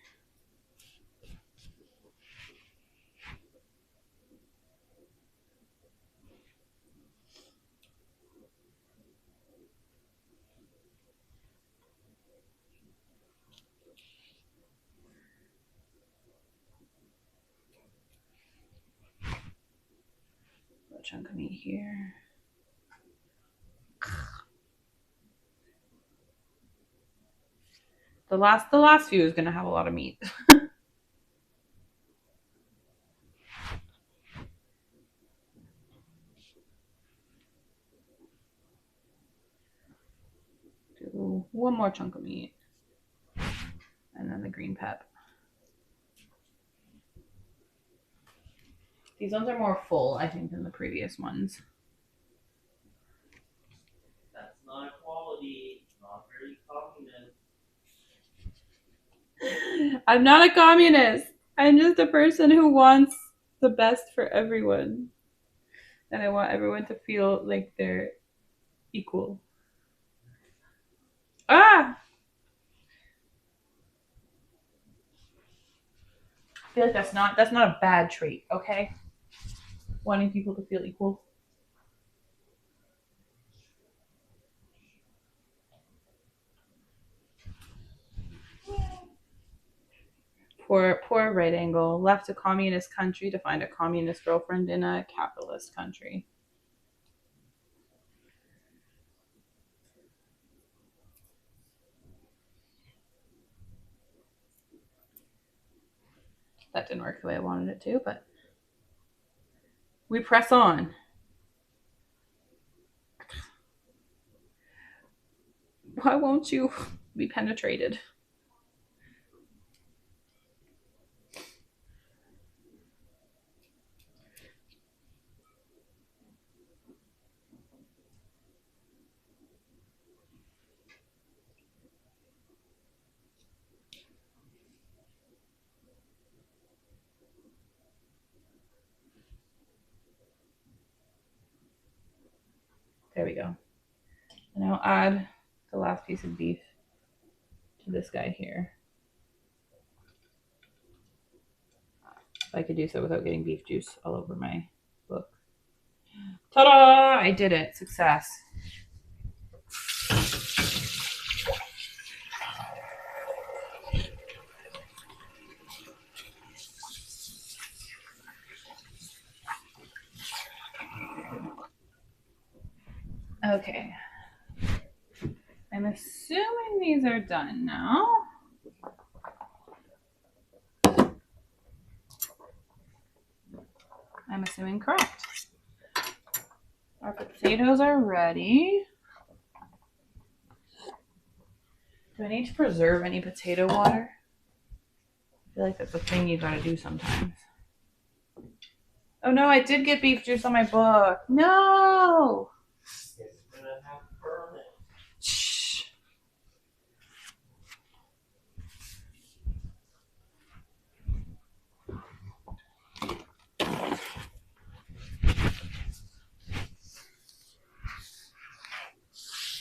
A chunk of meat here. The last few is gonna have a lot of meat. Do one more chunk of meat, and then the green pep. These ones are more full, I think, than the previous ones. That's not equality. Not very communist. I'm not a communist. I'm just a person who wants the best for everyone. And I want everyone to feel like they're equal. Ah! I feel like that's not a bad trait, okay? Wanting people to feel equal. Poor right angle. Left a communist country to find a communist girlfriend in a capitalist country. That didn't work the way I wanted it to, but we press on. Why won't you be penetrated? There we go. And I'll add the last piece of beef to this guy here. If I could do so without getting beef juice all over my book. Ta-da! I did it. Success. Okay. I'm assuming these are done now. I'm assuming correct. Our potatoes are ready. Do I need to preserve any potato water? I feel like that's a thing you gotta do sometimes. Oh no, I did get beef juice on my book. No! It's gonna have to burn it. Shh.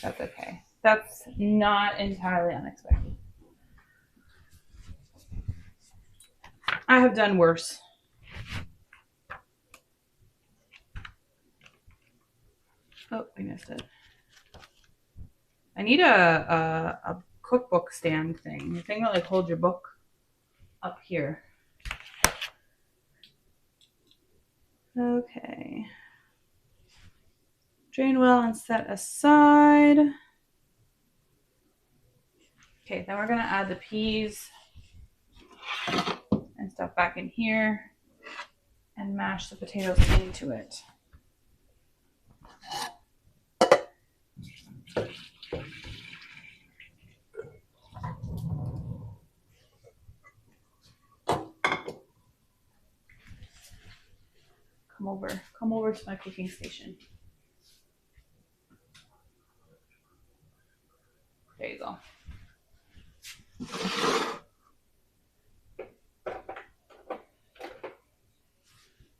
That's okay. That's not entirely unexpected. I have done worse. Oh, I missed it. I need a cookbook stand thing. The thing that like holds your book up here. Okay. Drain well and set aside. Okay, then we're gonna add the peas and stuff back in here and mash the potatoes into it. Come over to my cooking station. There you go.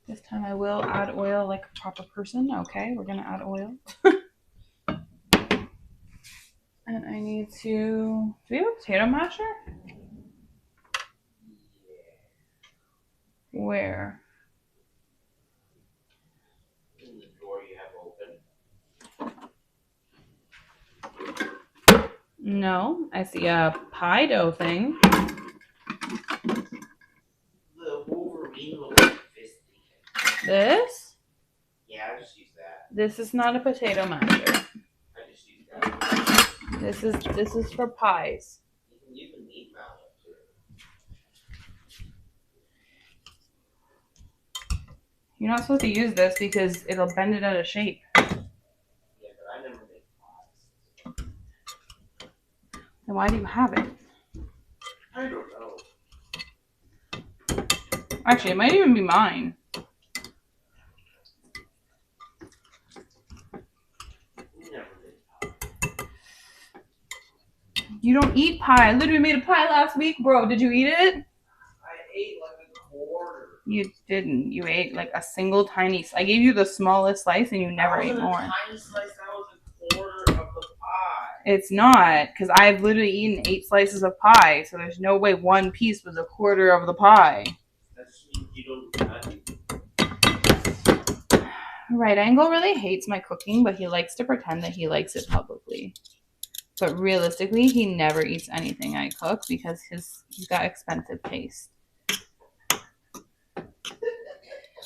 This time I will add oil like a proper person. Okay, we're gonna add oil. And I need to, do we have a potato masher? Where? In the drawer you have open. No, I see a pie dough thing. The Wolverine looks like fist thing. This? Yeah, I just use that. This is not a potato masher. I just use that. This is for pies. You can use the meat mallet too. You're not supposed to use this because it'll bend it out of shape. Yeah, but I never make pies. Then why do you have it? I don't know. Actually, it might even be mine. You don't eat pie. I literally made a pie last week, bro. Did you eat it? I ate like a quarter. You didn't. You ate like a single tiny. I gave you the smallest slice, and you never ate more. That wasn't a tiny slice. That was a quarter of the pie. It's not, because I've literally eaten 8 slices of pie, so there's no way one piece was a quarter of the pie. That just means you don't. Right Angle really hates my cooking, but he likes to pretend that he likes it publicly. But realistically, he never eats anything I cook because he's got expensive taste.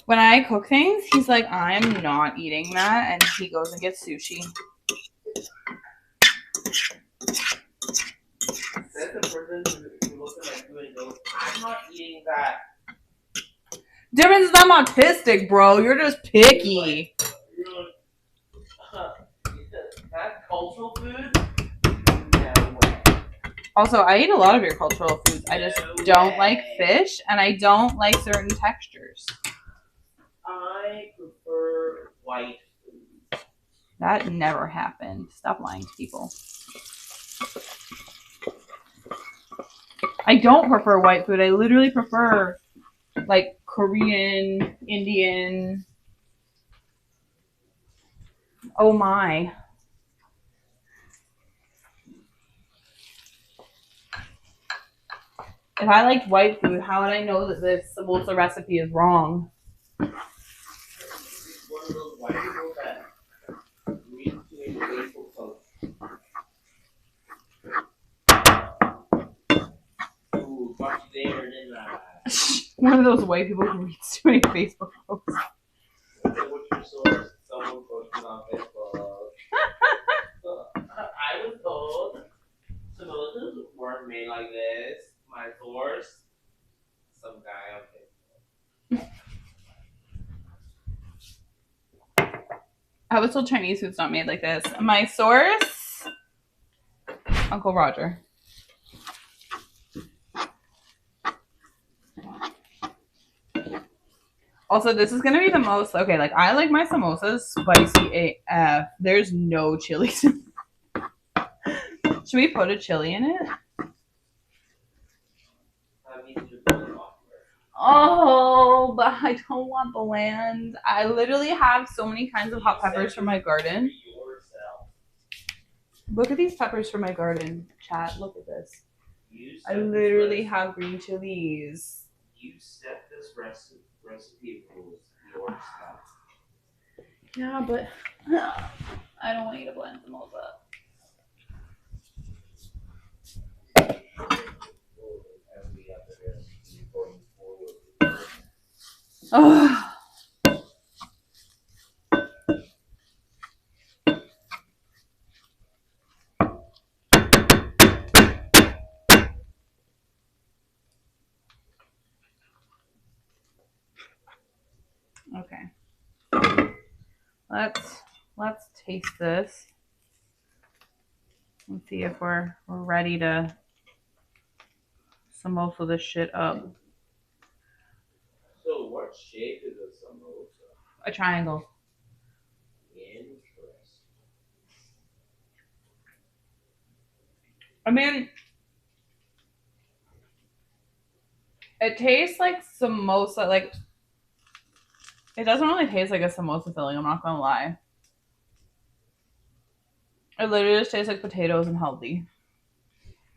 When I cook things, he's like, I'm not eating that, and he goes and gets sushi. That's the person who looks at my food and goes, I'm not eating that. Difference is I'm autistic, bro. You're just picky. That cultural food? No way. Also, I eat a lot of your cultural foods. I just don't like fish, and I don't like certain textures. I prefer white food. That never happened. Stop lying to people. I don't prefer white food. I literally prefer like Korean, Indian. Oh my. If I liked white food, how would I know that this samosa recipe is wrong? One of those white people that read to a Facebook post. Ooh, got you there, didn't I? One of those white people who reads too many Facebook posts. What's your source? Someone posted on Facebook. I was told samosas weren't made like this. My source, some guy on Facebook. I was told Chinese food's not made like this. My source, Uncle Roger. Also, this is gonna be the most, okay, like I like my samosas spicy AF. There's no chilies in it. Should we put a chili in it? Oh, but I don't want the land. I literally have so many kinds of hot peppers from my garden. Look at these peppers from my garden, chat. Look at this. I literally have green chilies. You set this recipe rules yourself. Yeah, but I don't want you to blend samosa. Oh. Okay. Let's taste this and see if we're ready to samosa this shit up. So what shape is a samosa? A triangle. Interesting. I mean, it tastes like samosa. Like, it doesn't really taste like a samosa filling, I'm not gonna lie. It literally just tastes like potatoes and healthy.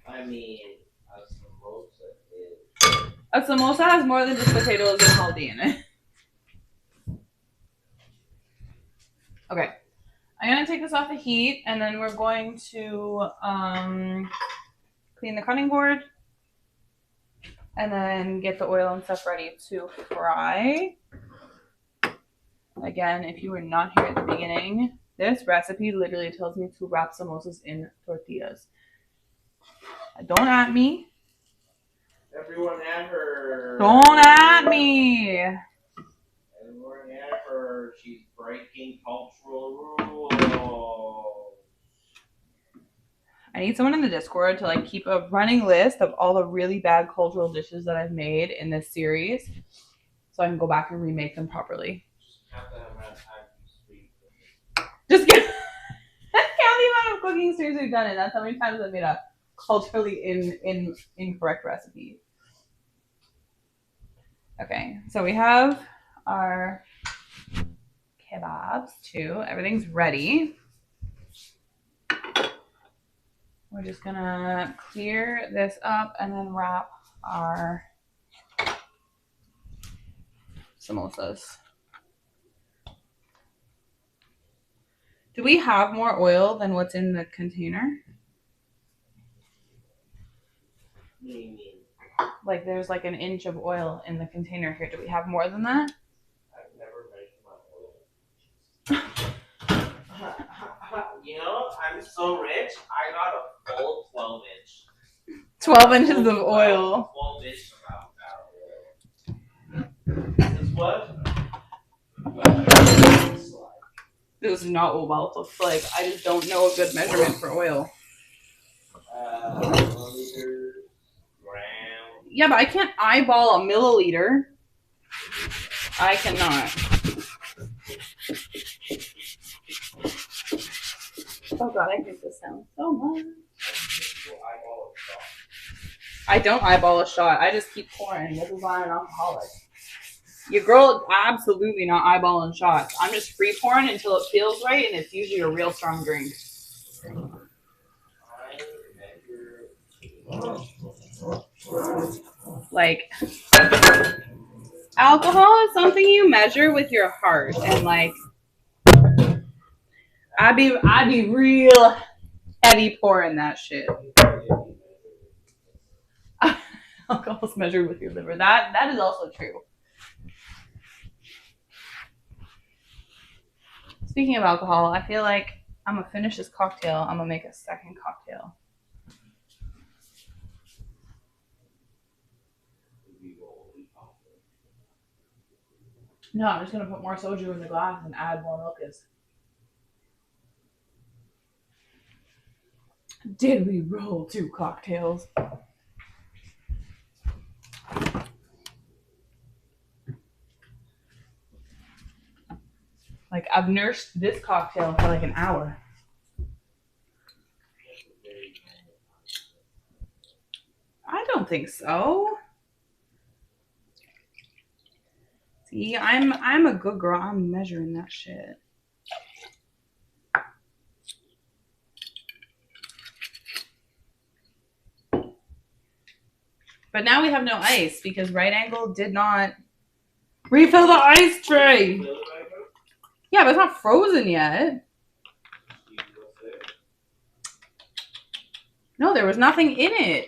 I mean, a samosa is. A samosa has more than just potatoes and healthy in it. Okay. I'm gonna take this off the heat, and then we're going to clean the cutting board, and then get the oil and stuff ready to fry. Again, if you were not here at the beginning, this recipe literally tells me to wrap samosas in tortillas. Don't at me. Everyone ever. Don't at me. Everyone ever. She's breaking cultural rules. I need someone in the Discord to like keep a running list of all the really bad cultural dishes that I've made in this series, so I can go back and remake them properly. Just count the amount of cooking streams we've done, and that's how many times I've made a culturally incorrect recipe. Okay, so we have our kebabs too. Everything's ready. We're just gonna clear this up and then wrap our samosas. Do we have more oil than what's in the container? What do you mean? Like there's like an inch of oil in the container here. Do we have more than that? I've never measured my oil. You know, I'm so rich, I got a full 12 inch. 12 inches of oil. 12 inches of oil. This is what? This is not what well looks like. I just don't know a good measurement for oil. Milliliters, grams. Yeah, but I can't eyeball a milliliter. I cannot. Oh god, I hate this sound so much. I don't eyeball a shot. I just keep pouring. This is why I'm an alcoholic. Your girl absolutely not eyeballing shots. I'm just free pouring until it feels right, and it's usually a real strong drink. Like, alcohol is something you measure with your heart, and like, I'd be real heavy pouring that shit. Alcohol's measured with your liver. That is also true. Speaking of alcohol, I feel like I'm gonna finish this cocktail. I'm gonna make a second cocktail. No, I'm just gonna put more soju in the glass and add more milkis. Did we roll 2 cocktails? Like, I've nursed this cocktail for like an hour. I don't think so. See, I'm a good girl. I'm measuring that shit. But now we have no ice because Right Angle did not refill the ice tray. Yeah, but it's not frozen yet. No, there was nothing in it.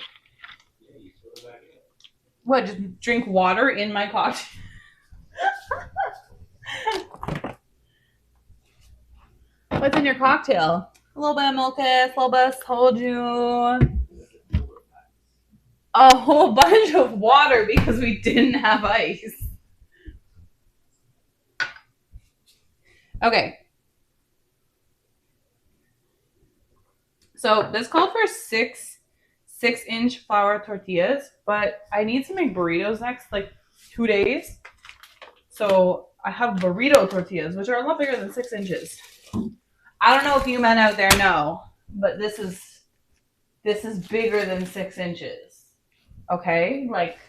What, just drink water in my cocktail? What's in your cocktail? A little bit of milkis, a little bit of soju, a whole bunch of water because we didn't have ice. Okay. So this called for six-inch flour tortillas, but I need to make burritos next, like 2 days. So I have burrito tortillas, which are a lot bigger than 6 inches. I don't know if you men out there know, but this is bigger than 6 inches. Okay? Like,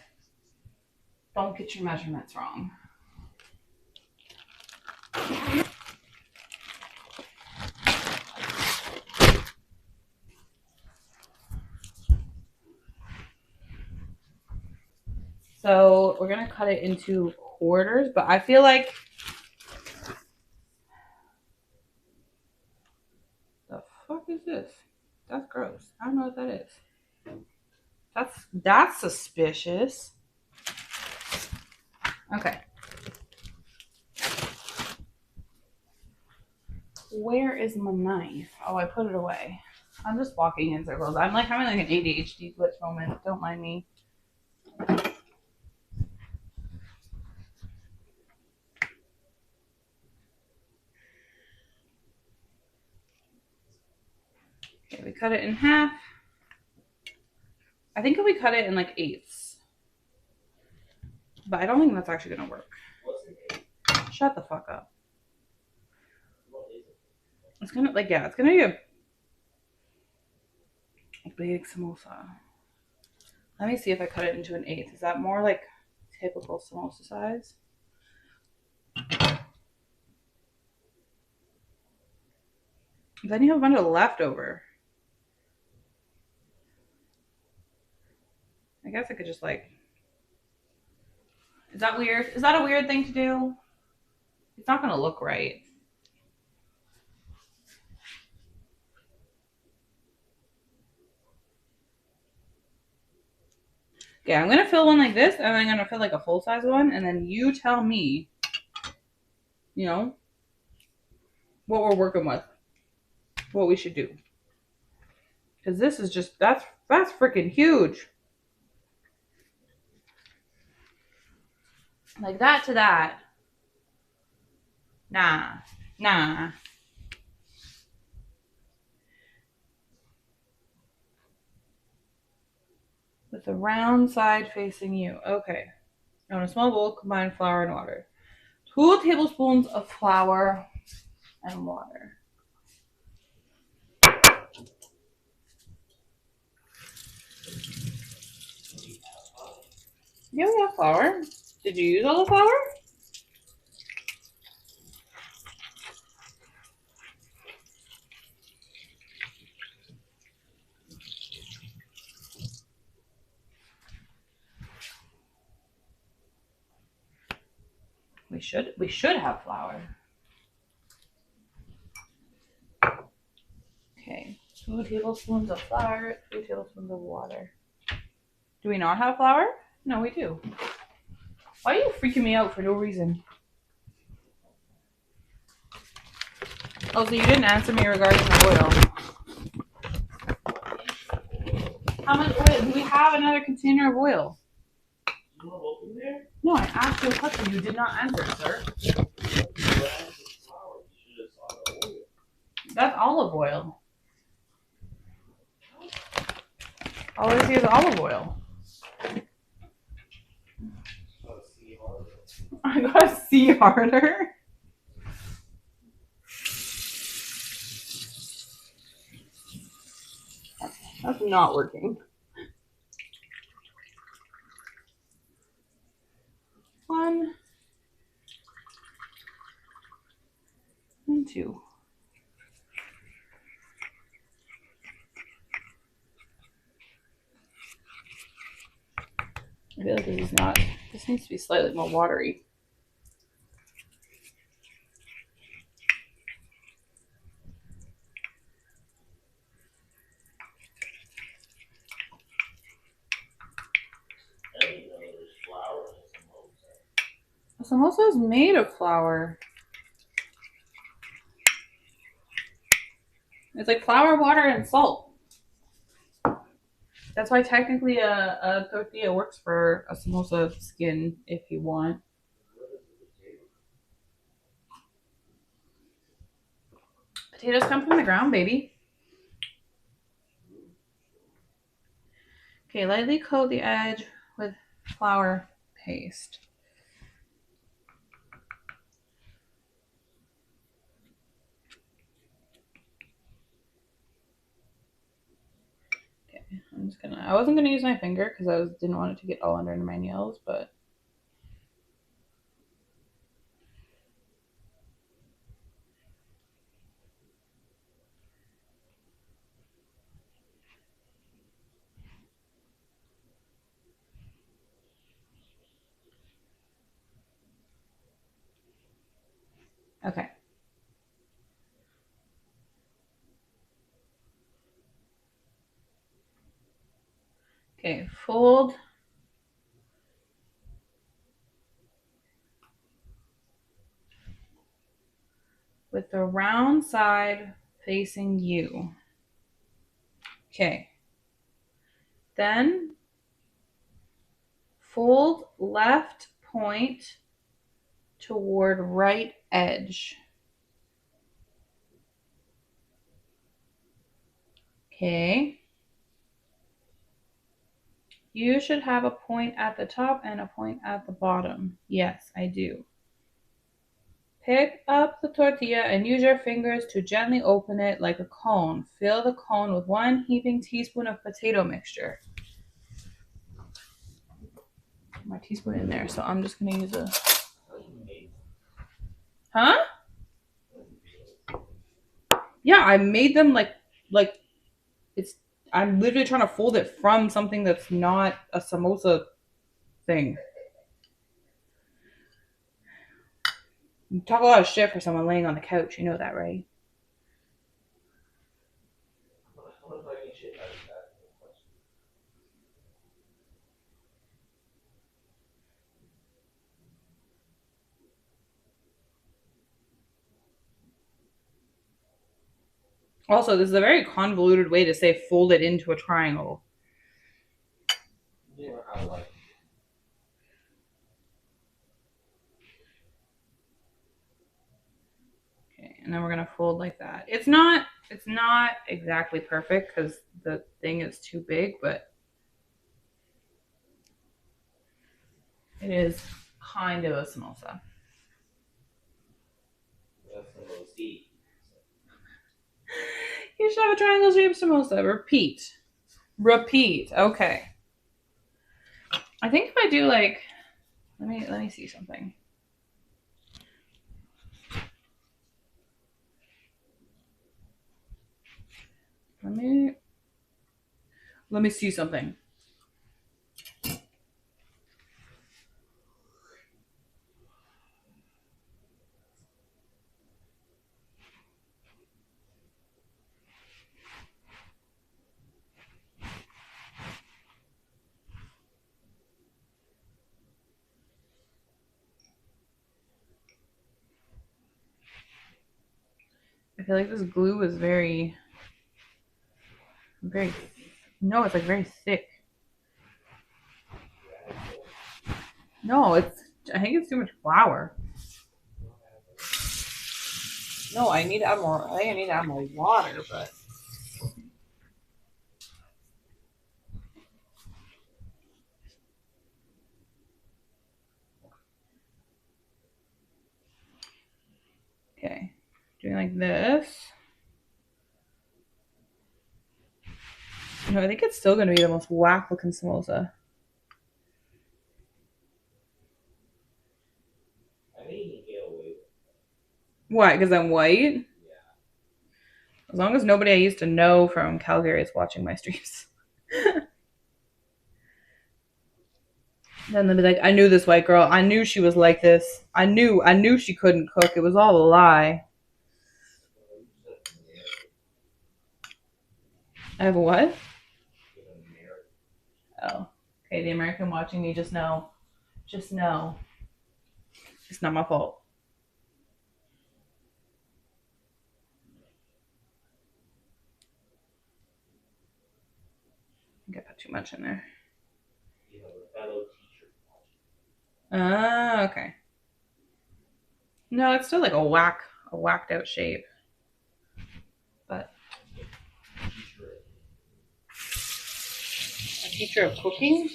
don't get your measurements wrong. So we're gonna cut it into quarters, but I feel like the fuck is this? That's gross. I don't know what that is. That's suspicious. Okay. Where is my knife? Oh, I put it away. I'm just walking in circles. I'm like having like an ADHD glitch moment. Don't mind me. Okay, we cut it in half. I think if we cut it in like eighths. But I don't think that's actually gonna work. Shut the fuck up. It's gonna it's gonna be a big samosa. Let me see if I cut it into an eighth. Is that more like typical samosa size? Then you have a bunch of leftover. I guess I could just like. Is that weird? Is that a weird thing to do? It's not gonna look right. Okay, I'm gonna fill one like this, and I'm gonna fill like a full size one, and then you tell me, you know, what we're working with, what we should do. Because this is just that's freaking huge. Like that to that. Nah. With the round side facing you. Okay. On a small bowl, combine flour and water. 2 tablespoons of flour and water. Yeah, we have flour. Did you use all the flour? We should have flour. Okay. 2 tablespoons of flour, 3 tablespoons of water. Do we not have flour? No, we do. Why are you freaking me out for no reason? Oh, so you didn't answer me regarding the oil. How much oil? Do we have another container of oil? No, I asked you a question. You did not answer, sir. That's olive oil. All I see is olive oil. I gotta see harder. That's not working. 1 and 2. I feel like this needs to be slightly more watery. A samosa is made of flour. It's like flour, water, and salt. That's why technically a tortilla works for a samosa skin if you want. Potatoes come from the ground, baby. Okay, lightly coat the edge with flour paste. Okay, I wasn't gonna use my finger because didn't want it to get all under my nails, but okay. Okay, fold with the round side facing you. Okay. Then fold left point toward right edge. Okay. You should have a point at the top and a point at the bottom. Yes, I do. Pick up the tortilla and use your fingers to gently open it like a cone. Fill the cone with 1 heaping teaspoon of potato mixture. My teaspoon in there, so I'm just gonna use a. Huh? Yeah, I made them like it's. I'm literally trying to fold it from something that's not a samosa thing. You talk a lot of shit for someone laying on the couch. You know that, right? Also, this is a very convoluted way to say fold it into a triangle. Yeah, Okay, and then we're gonna fold like that. It's not exactly perfect because the thing is too big, but it is kind of a samosa. that's the most deep. You should have a triangle shaped samosa. Repeat. Okay. I think if I do like, let me see something. Let me see something. I feel like this glue is very, no, it's like very thick. No, I think it's too much flour. No, I need to add more. I think I need to add more water, but. Okay, doing like this. No, I think it's still going to be the most whack looking samosa. I think you can get away with it. Why? Because I'm white? Yeah. As long as nobody I used to know from Calgary is watching my streams. Then they'll be like, I knew this white girl. I knew she was like this. I knew she couldn't cook. It was all a lie. I have a what? Oh. Okay, the American watching me just know. Just know. It's not my fault. I think I put too much in there. You know, the fellow teacher. Ah, okay. No, it's still like a whacked out shape. But a teacher of cooking?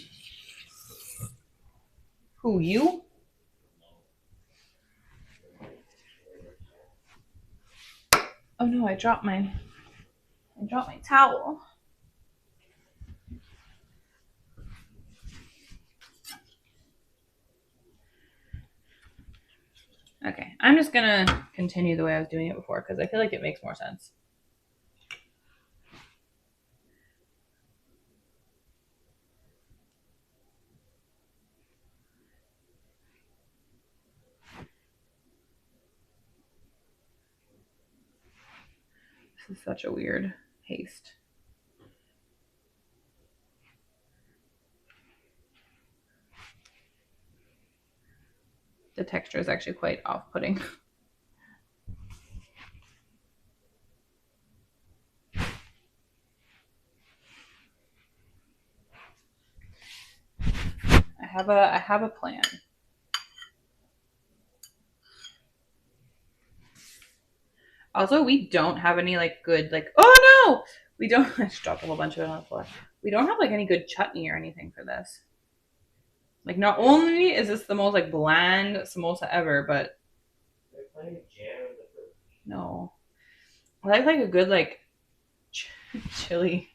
Who, you? Oh no, I dropped my towel. Okay, I'm just gonna continue the way I was doing it before because I feel like it makes more sense. This is such a weird paste. The texture is actually quite off-putting. I have a plan. Also, we don't have any like good like oh no! We don't I just dropped a whole bunch of it on the floor. We don't have like any good chutney or anything for this. Like not only is this the most like bland samosa ever, but They're playing jam in the fridge. no. I like a good like chili.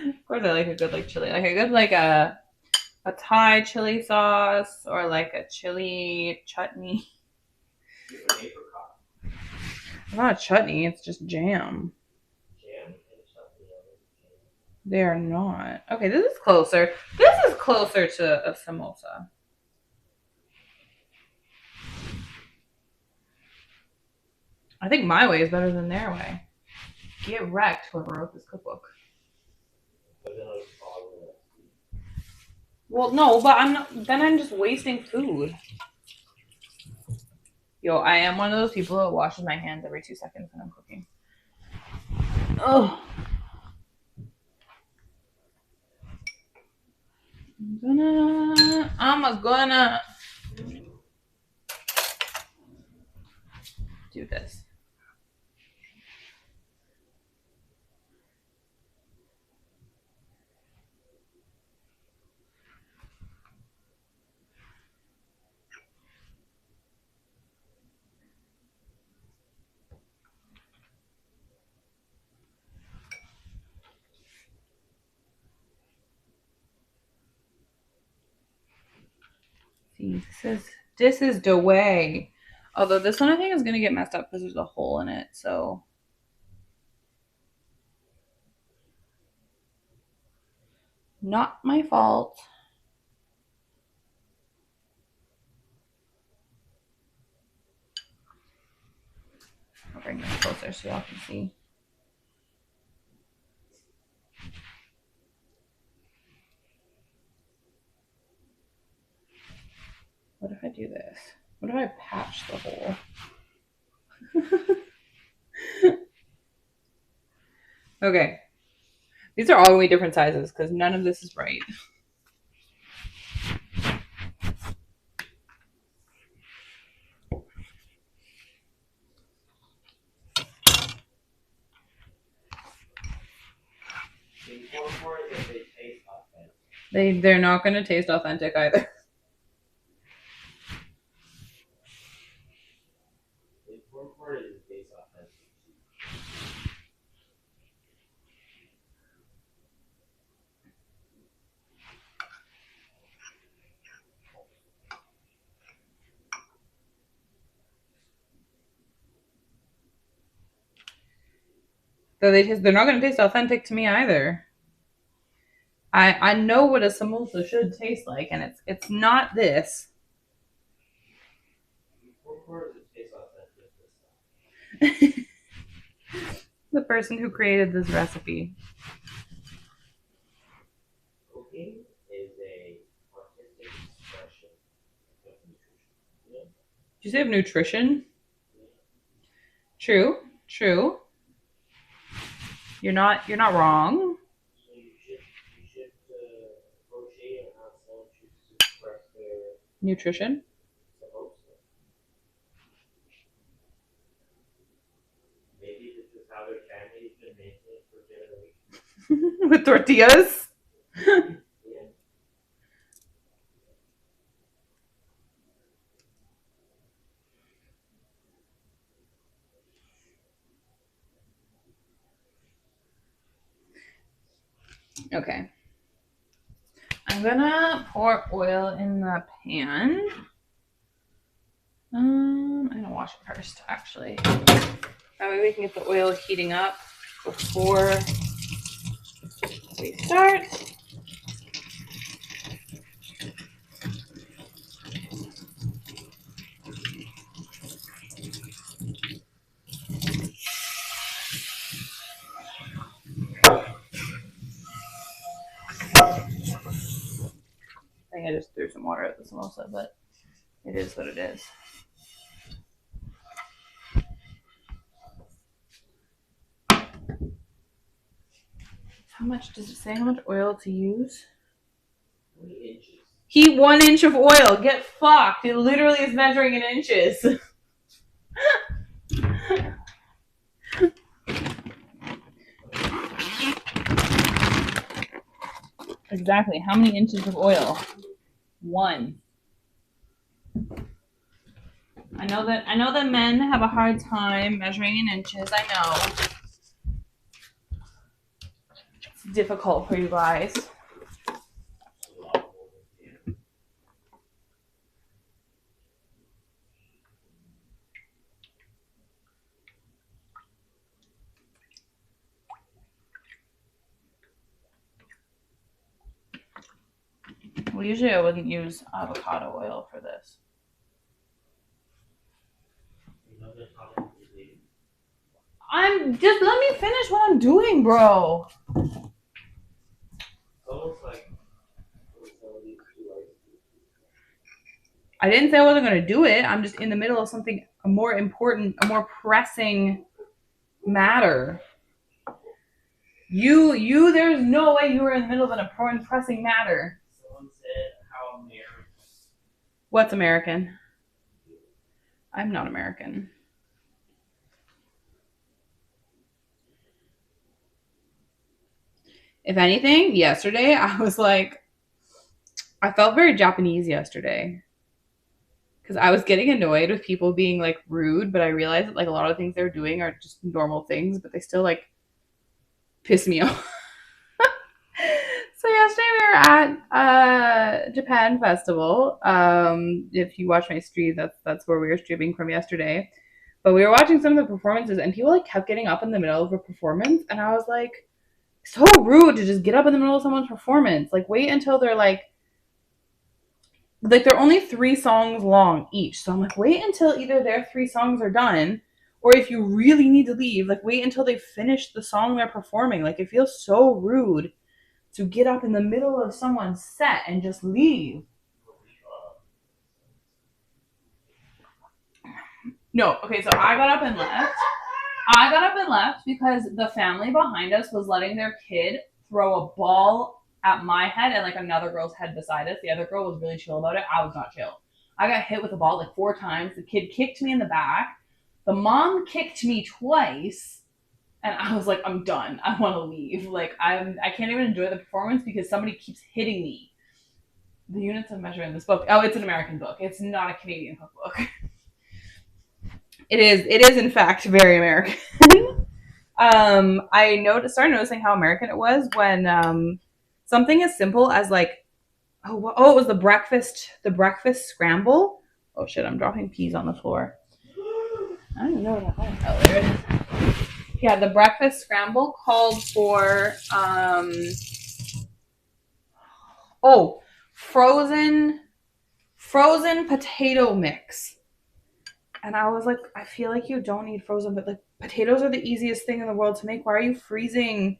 Of course I like a good like chili. Like a good like a Thai chili sauce or like a chili chutney. You have an apricot. It's not a chutney, it's just jam. Jam and chutney on it. They are not. Okay, this is closer. This is closer to a samosa. I think my way is better than their way. Get wrecked, whoever wrote this cookbook. But then I was following it. Well, no, but I'm not. Then I'm just wasting food. Yo, I am one of those people that washes my hands every 2 seconds when I'm cooking. Oh. I'm gonna do this. See, this is the way. Although this one I think is gonna get messed up because there's a hole in it, so not my fault. I'll bring this closer so y'all can see. What if I do this? What if I patch the hole? Okay. These are all gonna be different sizes because none of this is right. They're not gonna taste authentic either. So they're not gonna taste authentic to me either. I know what a samosa should taste like, and it's not this. The person who created this recipe. Cooking is a artistic expression of nutrition. you say of nutrition? True. True. You're not wrong. So you should crochet and have someone choose to express their Nutrition. samosa. Maybe this is how their family's been making it for generations. With tortillas. Yeah. Okay. I'm gonna pour oil in the pan. I'm gonna wash it first, actually. That way we can get the oil heating up before we start. I think I just threw some water at the samosa, but it is what it is. How much does it say how much oil to use? 20 inches. Heat 1 inch of oil. Get fucked. It literally is measuring in inches. Exactly. How many inches of oil? 1. I know that men have a hard time measuring in inches. I know. It's difficult for you guys. Well, usually I wouldn't use avocado oil for this. I'm just let me finish what I'm doing, bro. Almost like I didn't say I wasn't going to do it. I'm just in the middle of something more important, a more pressing matter. There's no way you were in the middle of an important, pressing matter. someone said how American. What's American? I'm not American. If anything, yesterday I was like, I felt very Japanese yesterday. Because I was getting annoyed with people being like rude, but I realized that like a lot of things they're doing are just normal things, but they still like piss me off. So yesterday we were at Japan Festival. If you watch my stream, that's where we were streaming from yesterday. But we were watching some of the performances, and people like kept getting up in the middle of a performance, and I was like, so rude to just get up in the middle of someone's performance. Like, wait until they're like they're only 3 songs long each. So I'm like, wait until either their 3 songs are done, or if you really need to leave, like wait until they finish the song they're performing. Like, it feels so rude to get up in the middle of someone's set and just leave. No, okay, so I got up and left. Because the family behind us was letting their kid throw a ball at my head and like another girl's head beside us. The other girl was really chill about it. I was not chill. I got hit with a ball like 4 times. The kid kicked me in the back. The mom kicked me twice. And I was like, I'm done. I want to leave. Like, I can't even enjoy the performance because somebody keeps hitting me. The units of measure in this book. Oh, it's an American book. It's not a Canadian cookbook. It is in fact very American. I started noticing how American it was when something as simple as like, it was the breakfast scramble. Oh shit, I'm dropping peas on the floor. I don't even know what that was. Oh, there it is. Yeah, the breakfast scramble called for frozen potato mix. And I was like, I feel like you don't need frozen, but like potatoes are the easiest thing in the world to make. Why are you freezing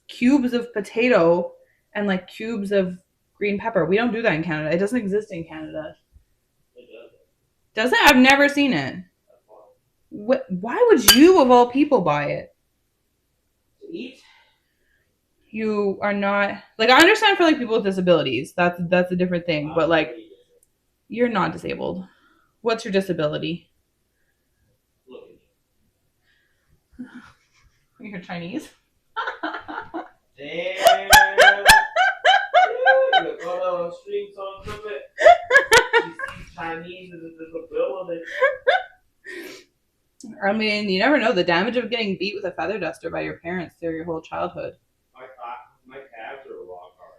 cubes of potato and like cubes of green pepper? We don't do that in Canada. It doesn't exist in Canada. It does. Does it? I've never seen it. Why would you, of all people, buy it? To eat? You are not like I understand for like people with disabilities. That's a different thing. But like you're not disabled. What's your disability? Look at you. You're Chinese. Damn. You go on the streets on it. She sees Chinese as a disability. I mean, you never know the damage of getting beat with a feather duster by your parents through your whole childhood. My calves are rock hard.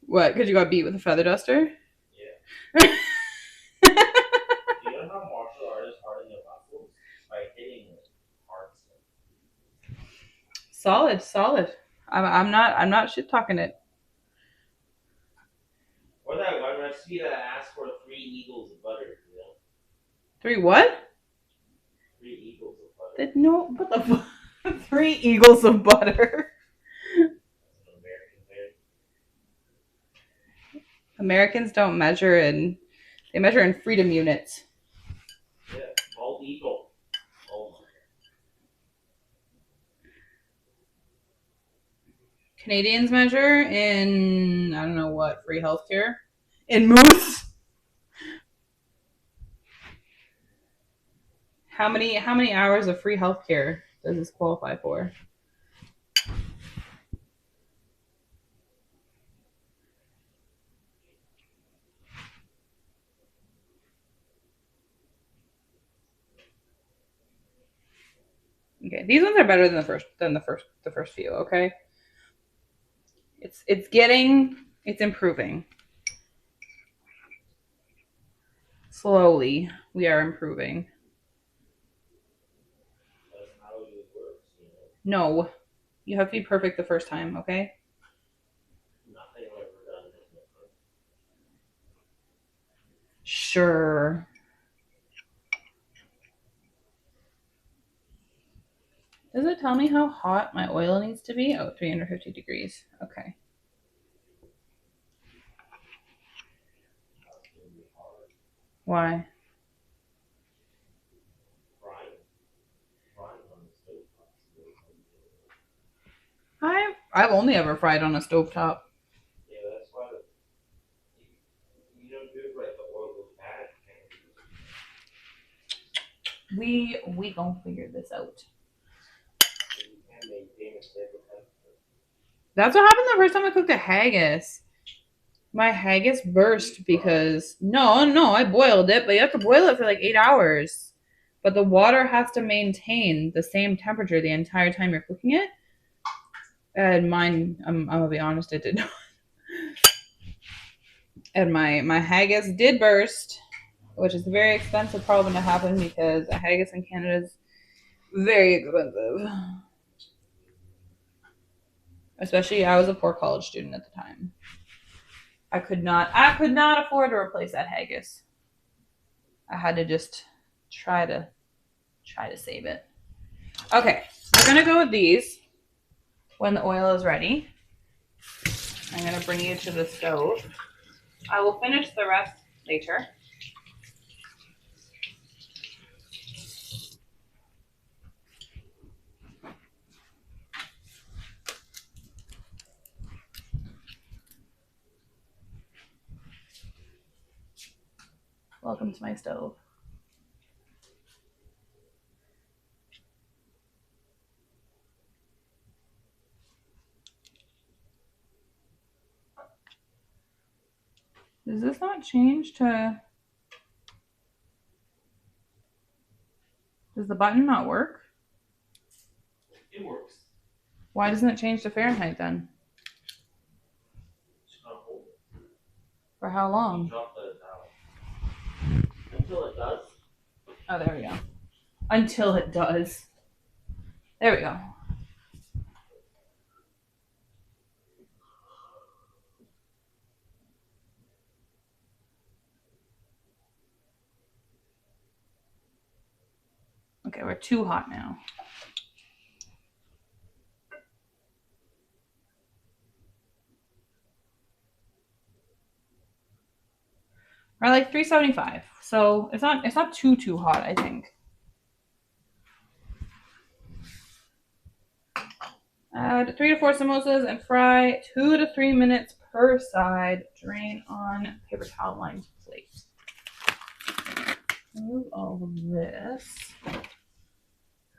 What? Because you got beat with a feather duster? Yeah. Do you know how martial artists harden their muscles? By hitting with hard stuff. Solid. I'm not shit talking it. Or that one recipe that asked for 3 eagles of butter, you know? 3 what? 3 eagles of butter. No, what the fuck? 3 eagles of butter. That's an American thing. Americans don't measure they measure in freedom units. Yeah, bald eagle. Oh my. Canadians measure in I don't know what free healthcare in moose. How many hours of free healthcare does this qualify for? Okay, these ones are better than the first few. Okay, it's improving. Slowly, we are improving. That's how it works, you know? No, you have to be perfect the first time. Okay. Nothing I've ever done is different. Sure. Does it tell me how hot my oil needs to be? Oh, 350 degrees. Okay. That's gonna be hard. Why? Frying on the stove. I've only ever fried on a stovetop. Yeah, that's why you don't do it right. The oil goes bad. We gonna figure this out. You can't maintain a stable temperature. That's what happened the first time I cooked a haggis. My haggis burst because no, I boiled it, but you have to boil it for like 8 hours. But the water has to maintain the same temperature the entire time you're cooking it. And mine, I'm gonna be honest, it did not. And my haggis did burst, which is a very expensive problem to happen because a haggis in Canada is very expensive. Especially I was a poor college student at the time. I could not afford to replace that haggis. I had to just try to save it. Okay, we're gonna go with these when the oil is ready. I'm gonna bring you to the stove. I will finish the rest later. Welcome to my stove. Does this not change to... Does the button not work? It works. Why doesn't it change to Fahrenheit then? Just gonna hold it. For how long? Drop that down. Until it does. Oh, there we go. Until it does. There we go. Okay, we're too hot now. for like $3.75. So it's not too hot, I think. Add 3 to 4 samosas and fry 2 to 3 minutes per side. Drain on paper towel lined plate. Move all of this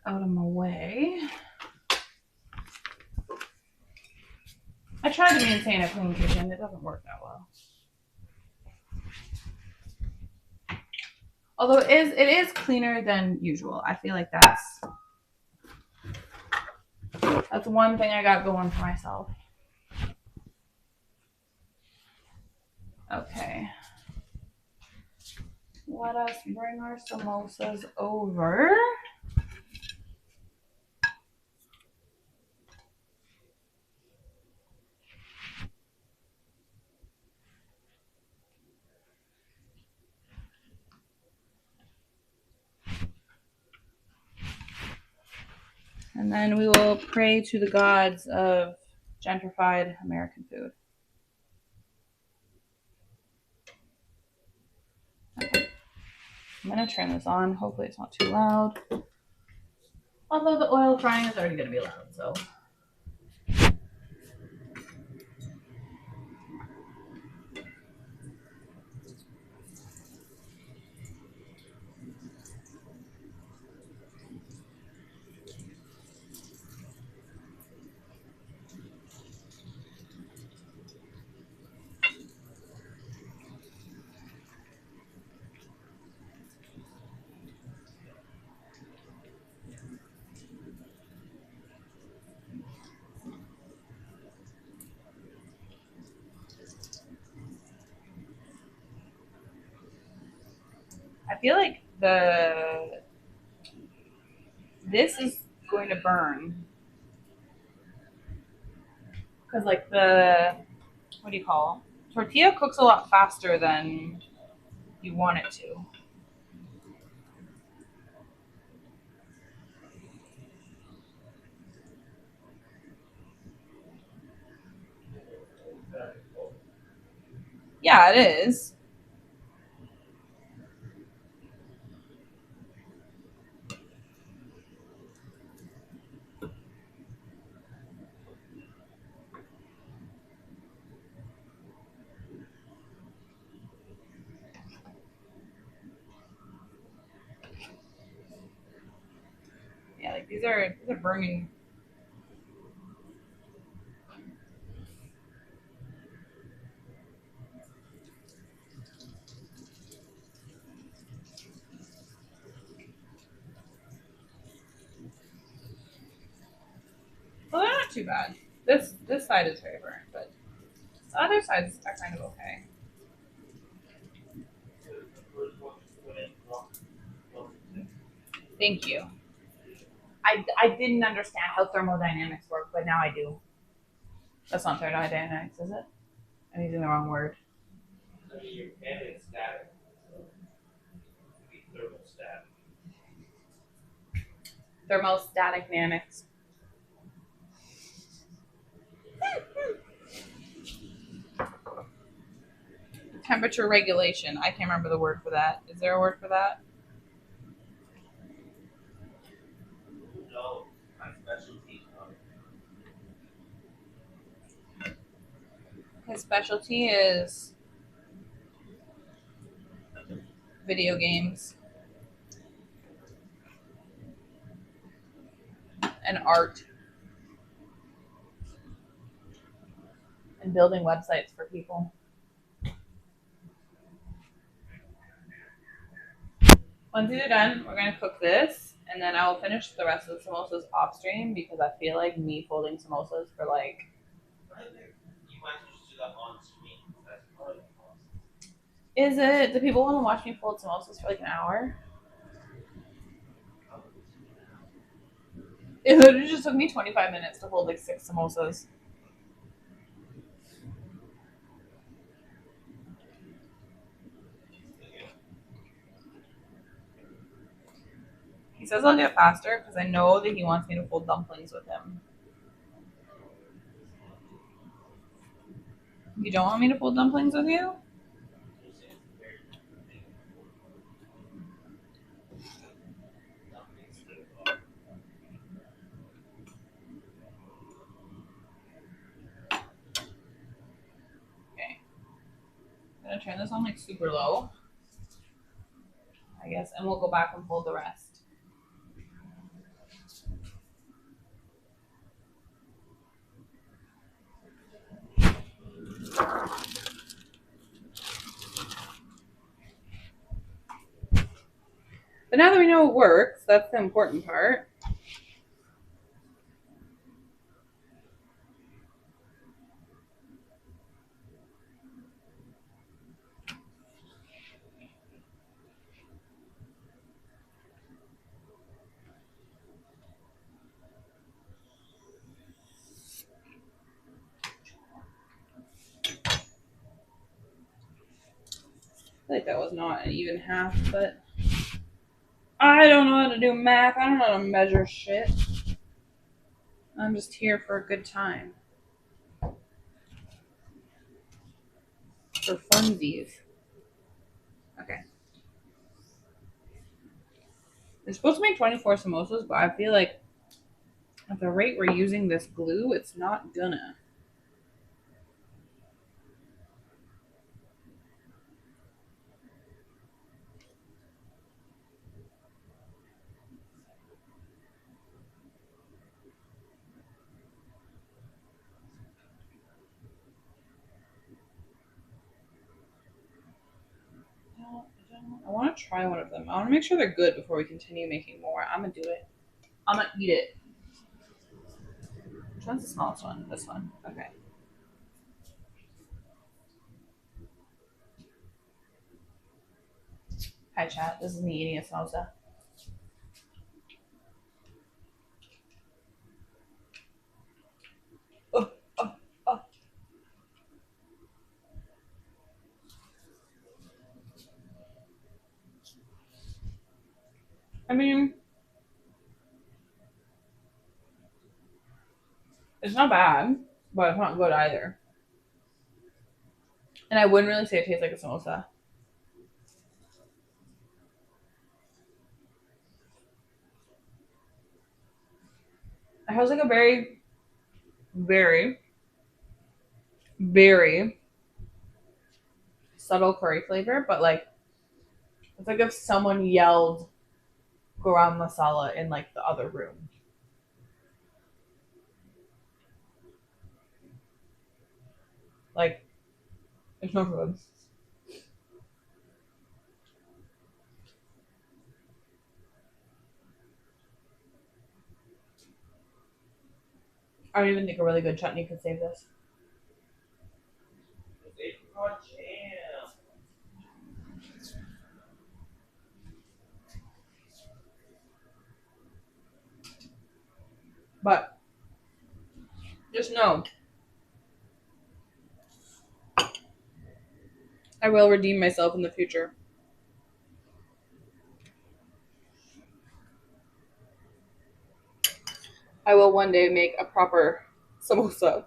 out of my way. I tried to maintain a clean kitchen. It doesn't work that well. Although it is cleaner than usual. I feel like that's one thing I got going for myself. Okay. Let us bring our samosas over. And then we will pray to the gods of gentrified American food. Okay. I'm going to turn this on. Hopefully it's not too loud. Although the oil frying is already going to be loud, so. I feel like this is going to burn. Because like what do you call it? Tortilla cooks a lot faster than you want it to. Yeah, it is. Yeah, like these are burning. Well, they're not too bad. This side is very burnt, but the other sides are kind of okay. Thank you. I didn't understand how thermodynamics work, but now I do. That's not thermodynamics, is it? I'm using the wrong word. I mean, your pen is static. So it'd be thermostatic. Thermostatic dynamics. Temperature regulation. I can't remember the word for that. Is there a word for that? No, my specialty. His specialty is video games and art and building websites for people. Once these are done, we're going to cook this, and then I will finish the rest of the samosas off stream because I feel like me folding samosas for like. You might just do that on screen. That's part of the process. Is it? Do people want to watch me fold samosas for like an hour? It literally just took me 25 minutes to fold like 6 samosas. He says I'll get faster because I know that he wants me to fold dumplings with him. You don't want me to fold dumplings with you? turn this on like super low, I guess, and we'll go back and fold the rest. But now that we know it works, that's the important part. I feel like that was not an even half, but I don't know how to do math. I don't know how to measure shit. I'm just here for a good time. For funsies. Okay. We're supposed to make 24 samosas, but I feel like at the rate we're using this glue, it's not gonna. I want to try one of them. I want to make sure they're good before we continue making more. I'm gonna do it. I'm gonna eat it. Which one's the smallest one? This one. Okay. Hi, chat. This is me eating a samosa. Oh, oh, oh. I mean, it's not bad, but it's not good either. And I wouldn't really say it tastes like a samosa. It has like a very, very, very subtle curry flavor, but like it's like if someone yelled garam masala in like the other room. Like it's not good. I don't even think a really good chutney could save this. But just know I will redeem myself in the future. I will one day make a proper samosa.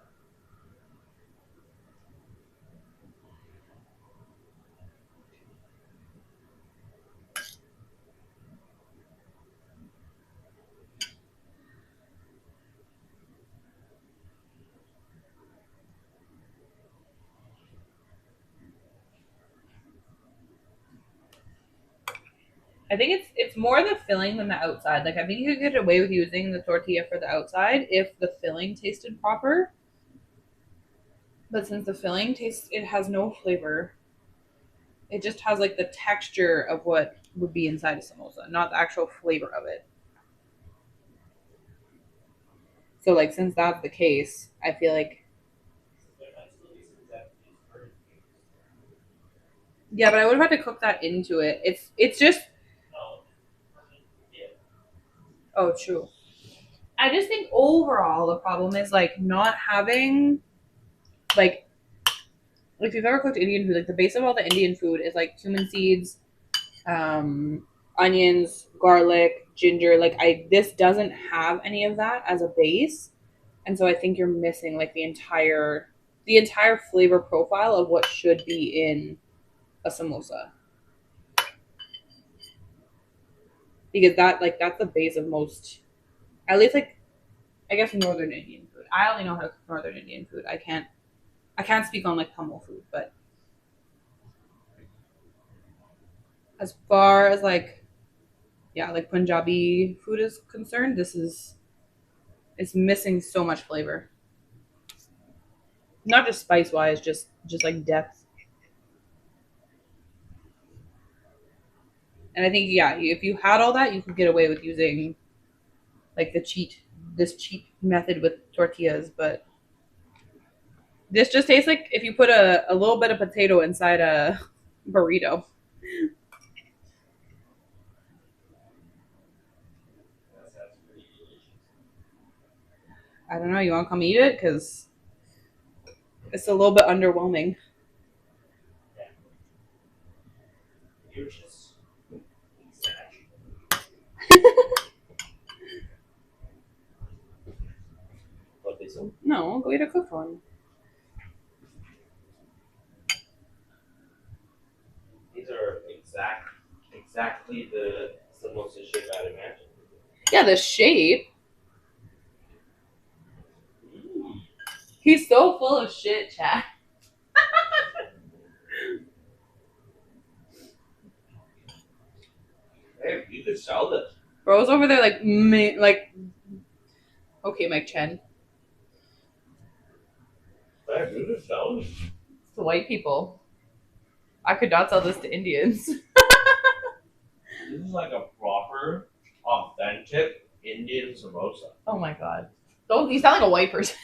I think it's more the filling than the outside. Like I think you could get away with using the tortilla for the outside if the filling tasted proper. But since the filling tastes, it has no flavor. It just has like the texture of what would be inside a samosa, not the actual flavor of it. So like since that's the case, I feel like yeah, but I would have had to cook that into it. It's just oh true. I just think overall the problem is like not having like if you've ever cooked Indian food, like the base of all the Indian food is like cumin seeds, onions, garlic, ginger. Like this doesn't have any of that as a base, and so I think you're missing like the entire flavor profile of what should be in a samosa. Because that's the base of most, at least like I guess Northern Indian food. I only know how to cook Northern Indian food. I can't speak on like Tamil food, but As far as like, yeah, like Punjabi food is concerned, it's missing so much flavor. Not just spice wise, just like depth. And I think yeah, if you had all that, you could get away with using like this cheat method with tortillas. But this just tastes like if you put a little bit of potato inside a burrito. That sounds pretty delicious. I don't know. You want to come eat it because it's a little bit underwhelming. Yeah. You're just exactly. What they said. No, go eat a cooked one. These are exactly the samosa shape I'd imagine. Yeah, the shape. Mm. He's so full of shit, Chad. Hey, you could sell this. Bro's over there like okay, Mike Chen. Hey, you could sell this. To white people. I could not sell this to Indians. This is like a proper, authentic Indian samosa. Oh my god. Don't you sound like a white person.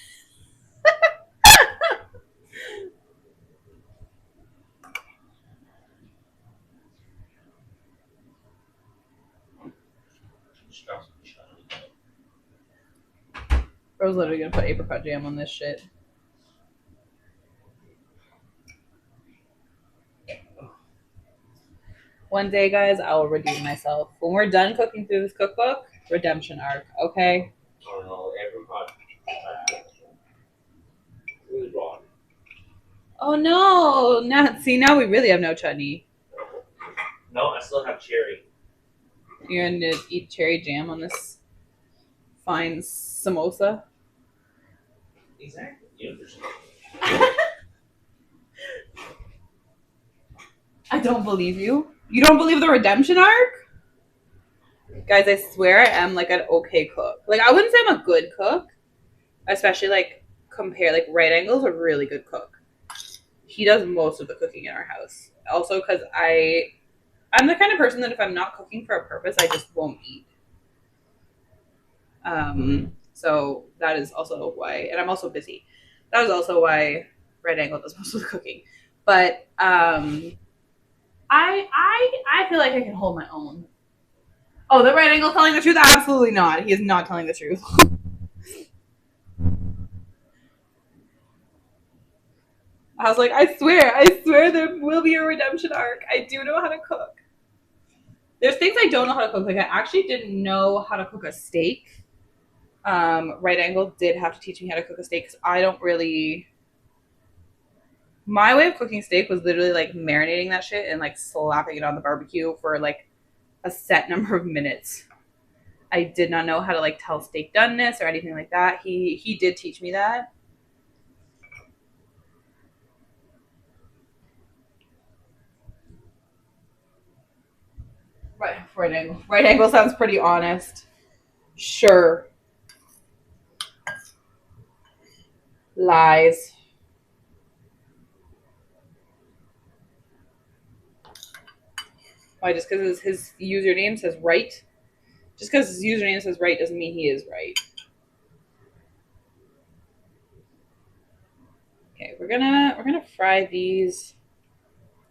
Bro's literally gonna put apricot jam on this shit. One day, guys, I will redeem myself. When we're done cooking through this cookbook, redemption arc, okay? Oh no, apricot. Really wrong. Oh no! Now we really have no chutney. No, I still have cherry. You're gonna eat cherry jam on this fine samosa. Exactly. You understand. I don't believe you. You don't believe the redemption arc? Guys, I swear I am like an okay cook. Like I wouldn't say I'm a good cook, especially like compare like right angle's a really good cook. He does most of the cooking in our house. Also because I'm the kind of person that if I'm not cooking for a purpose, I just won't eat. So that is also why, and I'm also busy. That is also why right angle does most of the cooking. But I feel like I can hold my own. Oh, the right angle telling the truth? Absolutely not. He is not telling the truth. I was like, I swear there will be a redemption arc. I do know how to cook. There's things I don't know how to cook. Like I actually didn't know how to cook a steak. Right angle did have to teach me how to cook a steak because I don't really. My way of cooking steak was literally like marinating that shit and like slapping it on the barbecue for like a set number of minutes. I did not know how to like tell steak doneness or anything like that. He did teach me that. Right angle. Right angle sounds pretty honest. Sure. Lies. Why? Just because his username says right? Just because his username says right doesn't mean he is right. Okay, we're gonna fry these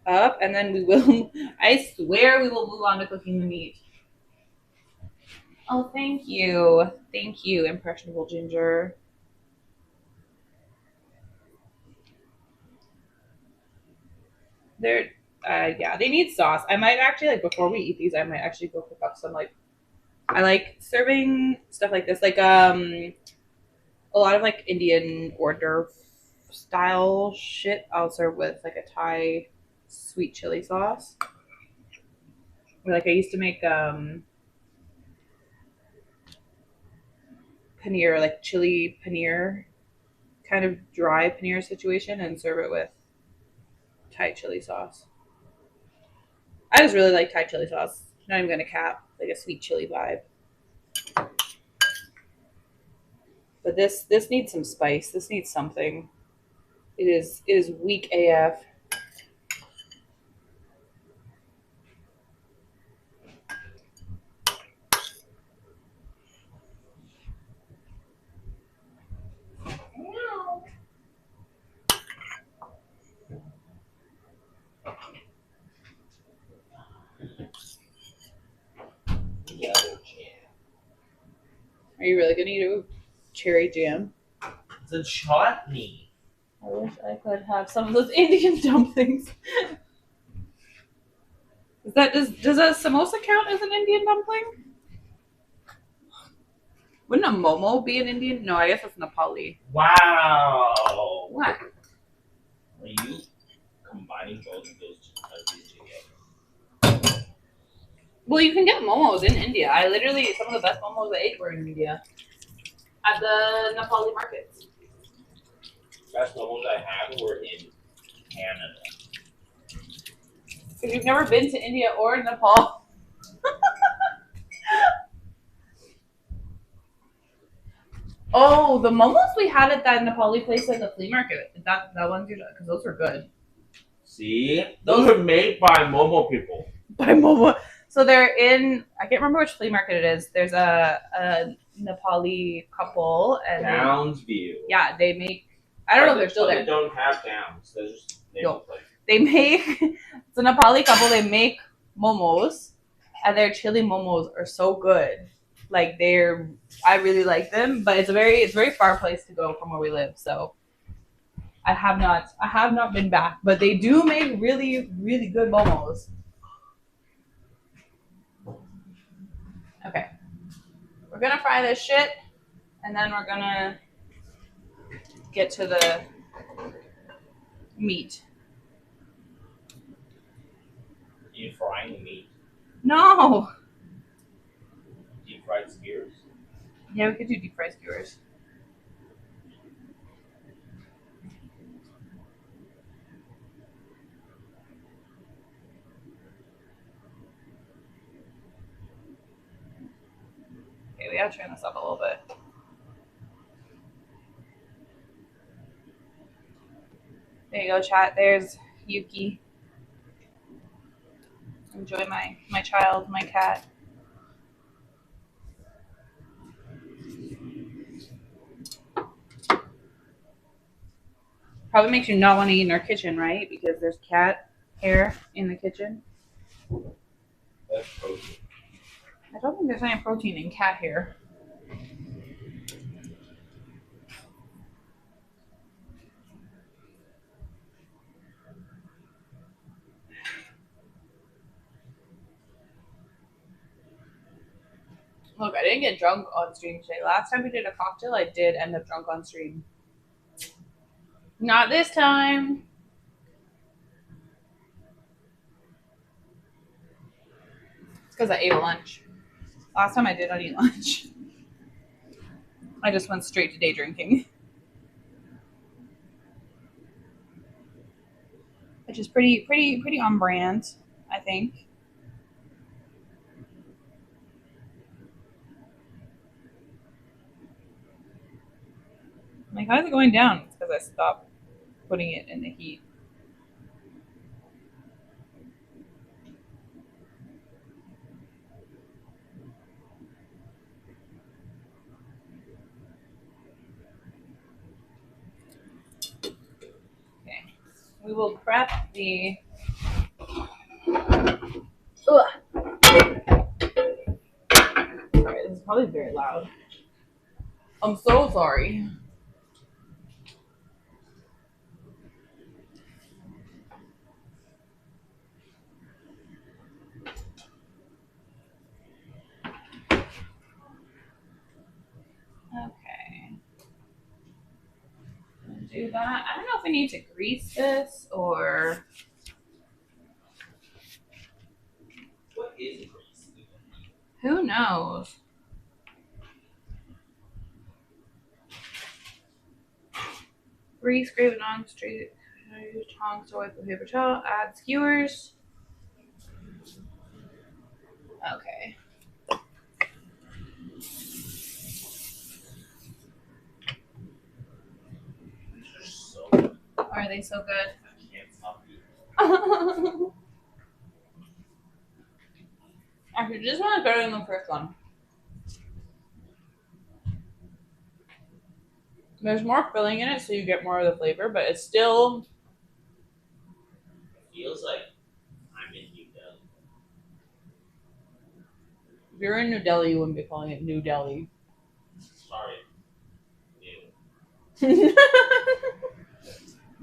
up, and then we will. I swear we will move on to cooking the meat. Oh, thank you, impressionable ginger. They're yeah, they need sauce. I might actually like before we eat these, I might actually go cook up some like I like serving stuff like this, like a lot of like Indian hors d'oeuvre style shit. I'll serve with like a Thai sweet chili sauce. Like I used to make paneer, like chili paneer, kind of dry paneer situation, and serve it with Thai chili sauce. I just really like Thai chili sauce. Not even gonna cap, like a sweet chili vibe. But this needs some spice. This needs something. It is weak AF. Yellow jam. Are you really gonna eat it with cherry jam? It's a chutney. I wish I could have some of those Indian dumplings. Does a samosa count as an Indian dumpling? Wouldn't a momo be an Indian? No, I guess it's Nepali. Wow. What? Are you combining both of those two countries together? Well, you can get momos in India. Some of the best momos I ate were in India. At the Nepali markets. Best momos I had were in Canada. Because you've never been to India or Nepal. Oh, the momos we had at that Nepali place at the flea market. That one's good because those were good. See? Those are made by Momo people. By momo. So they're in. I can't remember which flea market it is. There's a Nepali couple and Downsview. yeah, they make. I don't know if they're still there. They don't have downs. They're just They make. It's a Nepali couple. They make momos, and their chili momos are so good. Like I really like them, but it's a very far place to go from where we live. So I have not been back, but they do make really good momos. Okay, we're gonna fry this shit, and then we're gonna get to the meat. Are you frying the meat? No. Deep fried skewers? Yeah, we could do deep fried skewers. Okay, we gotta turn this up a little bit. There you go, chat. There's Yuki. Enjoy my child, my cat. Probably makes you not want to eat in our kitchen, right? Because there's cat hair in the kitchen. That's protein. I don't think there's any protein in cat hair. Look, I didn't get drunk on stream today. Last time we did a cocktail, I did end up drunk on stream. Not this time. It's because I ate a lunch. Last time I did not eat lunch. I just went straight to day drinking. Which is pretty on brand, I think. Like, how is it going down? It's because I stopped putting it in the heat. Okay. We will prep the... Ugh. Sorry, this is probably very loud. I'm so sorry. Okay. Do that. I don't know if we need to grease this or... What is grease? Who knows? Grease, graven on straight tongs to wipe with paper towel. Add skewers. tastes so good. I can't stop eating. Actually, this one is better than the first one. There's more filling in it, so you get more of the flavor, but it's still. It feels like I'm in New Delhi. If you're in New Delhi, you wouldn't be calling it New Delhi. Sorry. Ew.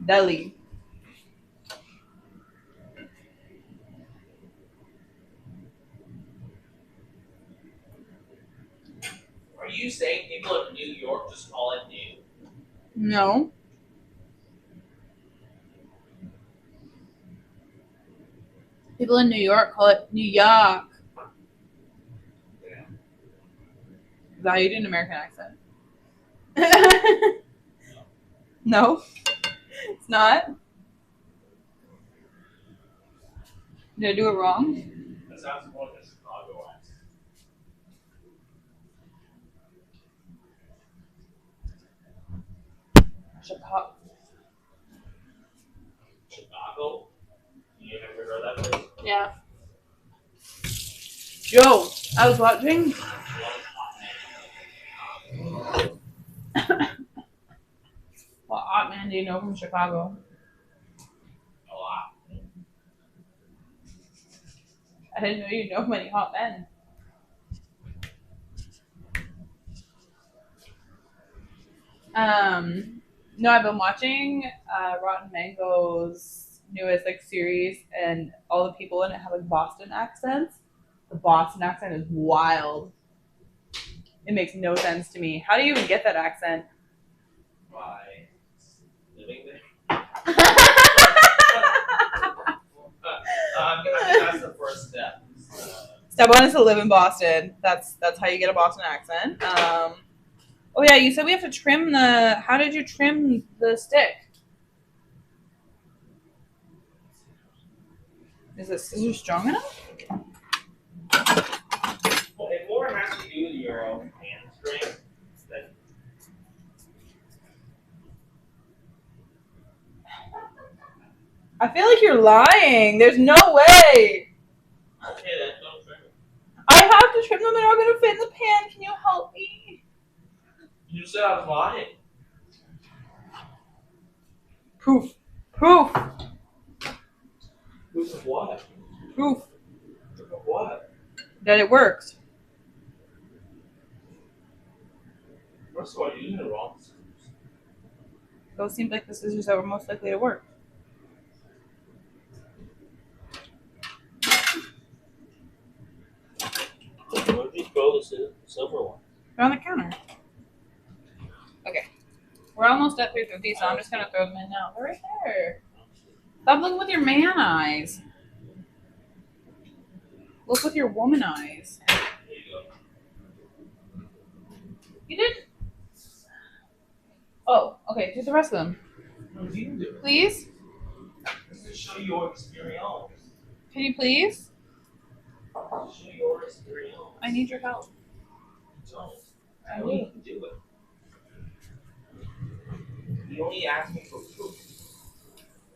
Delhi. Are you saying people in New York just call it new? No. People in New York call it New York. Yeah. Is that how you do an American accent? No, it's not. Did I do it wrong? That sounds more like a Chicago accent. Chicago. Chicago? You never heard that place? Yeah. Joe, I was watching. What hot man do you know from Chicago? A lot. I didn't know you know many hot men. No, I've been watching Rotten Mango's newest series, and all the people in it have Boston accents. The Boston accent is wild. It makes no sense to me. How do you even get that accent? By living there. I think that's the first step. Step one is to live in Boston. That's how you get a Boston accent. Oh yeah, you said we have to trim the. How did you trim the stick? Is the scissors strong enough? Well, it more has to do with your own hand strength than. I feel like you're lying. There's no way. Okay, then don't trim it. I have to trim them. They're not going to fit in the pan. Can you help me? You said I was lying. Proof. Proof. Proof of what? Proof Proof of what? that it works. First of all, you're using the wrong scissors. Those seem like the scissors that were most likely to work. Where did you throw the silver one? They're on the counter. Okay. We're almost at 3:50, so I'm just going to throw them in now. They're right there. Stop looking with your man eyes. Look with your woman eyes. There you go. You didn't. Oh, okay. Do the rest of them. No, you can do it. Please? This is show your experience. Can you please? Show your experience. I need your help. Don't. I know you can do it. You only asked me for proof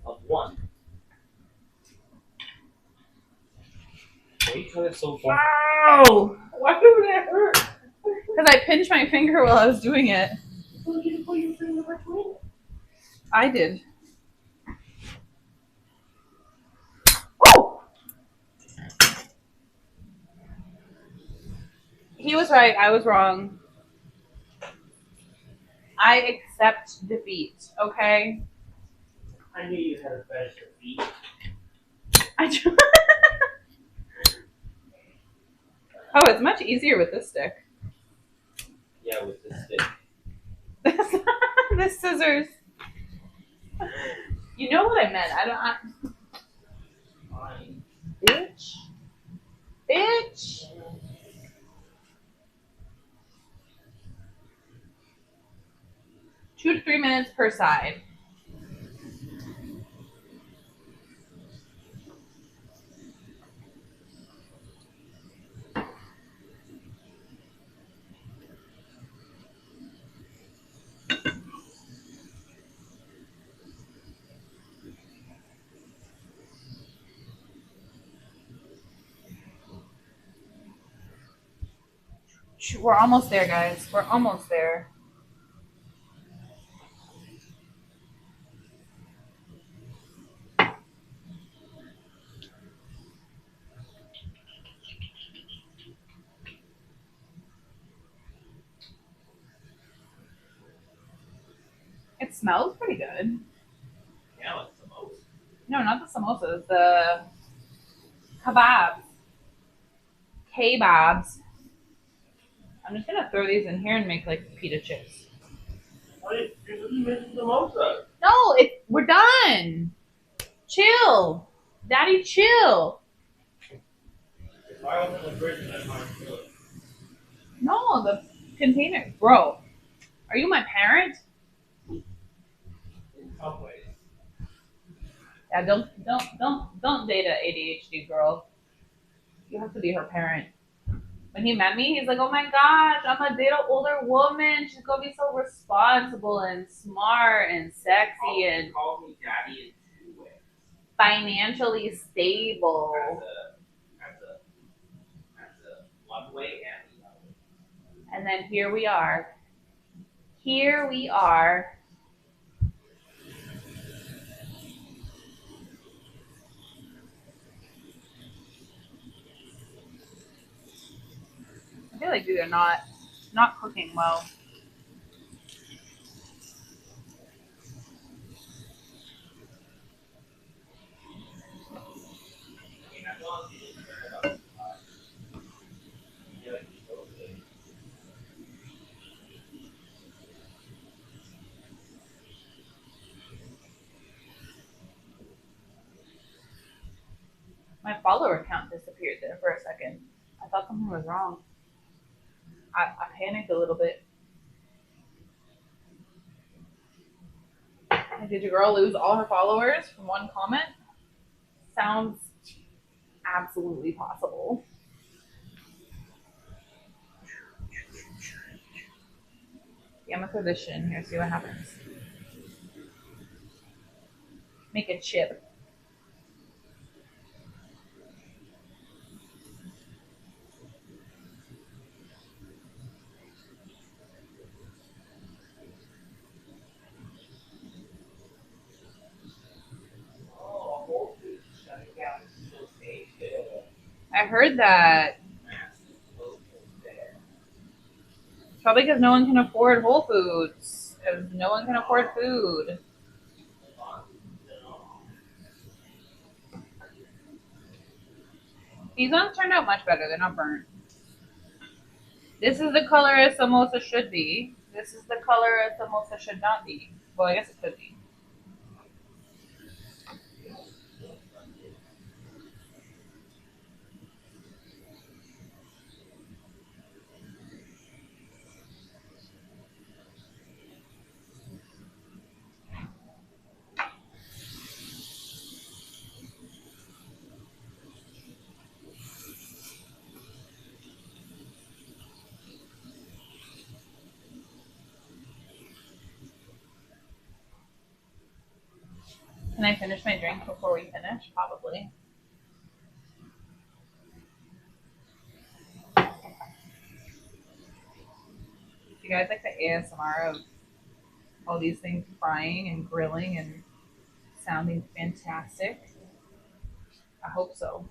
of one. Why you cut it so far? Ow! Why would that hurt? Because I pinched my finger while I was doing it. Why did you put your finger between it? I did. Oh! He was right. I was wrong. I accept defeat, okay? I knew you had a fetish for feet. I tr- Oh, it's much easier with this stick. Yeah, with this stick. The scissors. You know what I meant. Fine. Bitch. Bitch. 2 to 3 minutes per side. We're almost there, guys. We're almost there. It smells pretty good. Yeah, like samosa. No, not the samosas. The kebabs. Kebabs. I'm just gonna throw these in here and make like pita chips. Hey, you're just making samosa. No, we're done. Chill. Daddy, chill. If I open the fridge and I find food. No, the container. Bro, are you my parent? In some ways. Yeah, don't date a ADHD girl. You have to be her parent. When he met me, he's like, "Oh my gosh, I'm gonna date an older woman. She's gonna be so responsible and smart and sexy and Call me daddy in 2 ways. financially stable." That's a one way and the other. And then here we are. Here we are. I feel like these are not cooking well. I mean, as long as you didn't turn it up too high. I feel like you're so good. My follower count disappeared there for a second. I thought something was wrong. I panicked a little bit. Did your girl lose all her followers from one comment? Sounds absolutely possible. Yeah, I'm gonna throw this shit in here, see what happens. Make a chip. Oh, Whole Foods is shutting down its little stage there. I heard that. Massive locals there. Probably because no one can afford Whole Foods. Because no one can afford food. These ones turned out much better. They're not burnt. This is the color a samosa should be. This is the color a samosa should not be. Well, I guess it could be. Can I finish my drink before we finish? Probably. Do you guys like the ASMR of all these things frying and grilling and sounding fantastic? I hope so.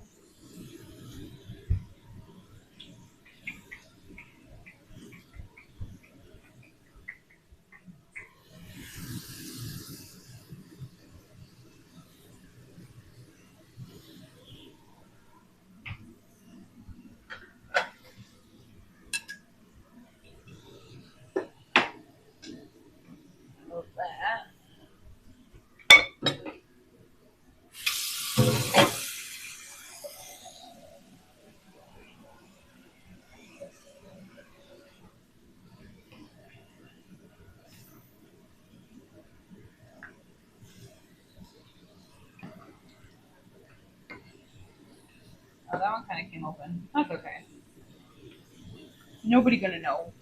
Hope that. Oh, that one kind of came open. That's okay. Nobody gonna know.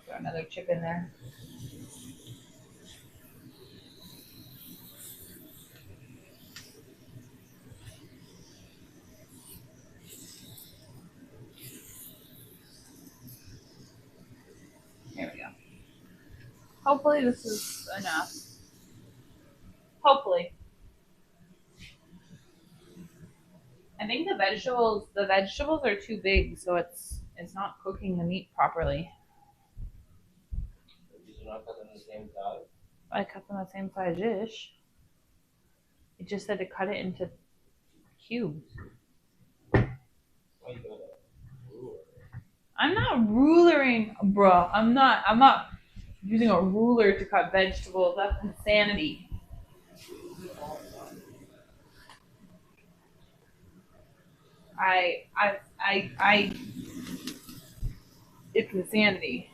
Throw another chip in there. Hopefully this is enough. Hopefully. I think the vegetables are too big, so it's not cooking the meat properly. Did you not cut them the same size? I cut them the same size dish. It just said to cut it into cubes. Why you got a ruler? I'm not rulering, bruh. I'm not using a ruler to cut vegetables. That's insanity. I it's insanity.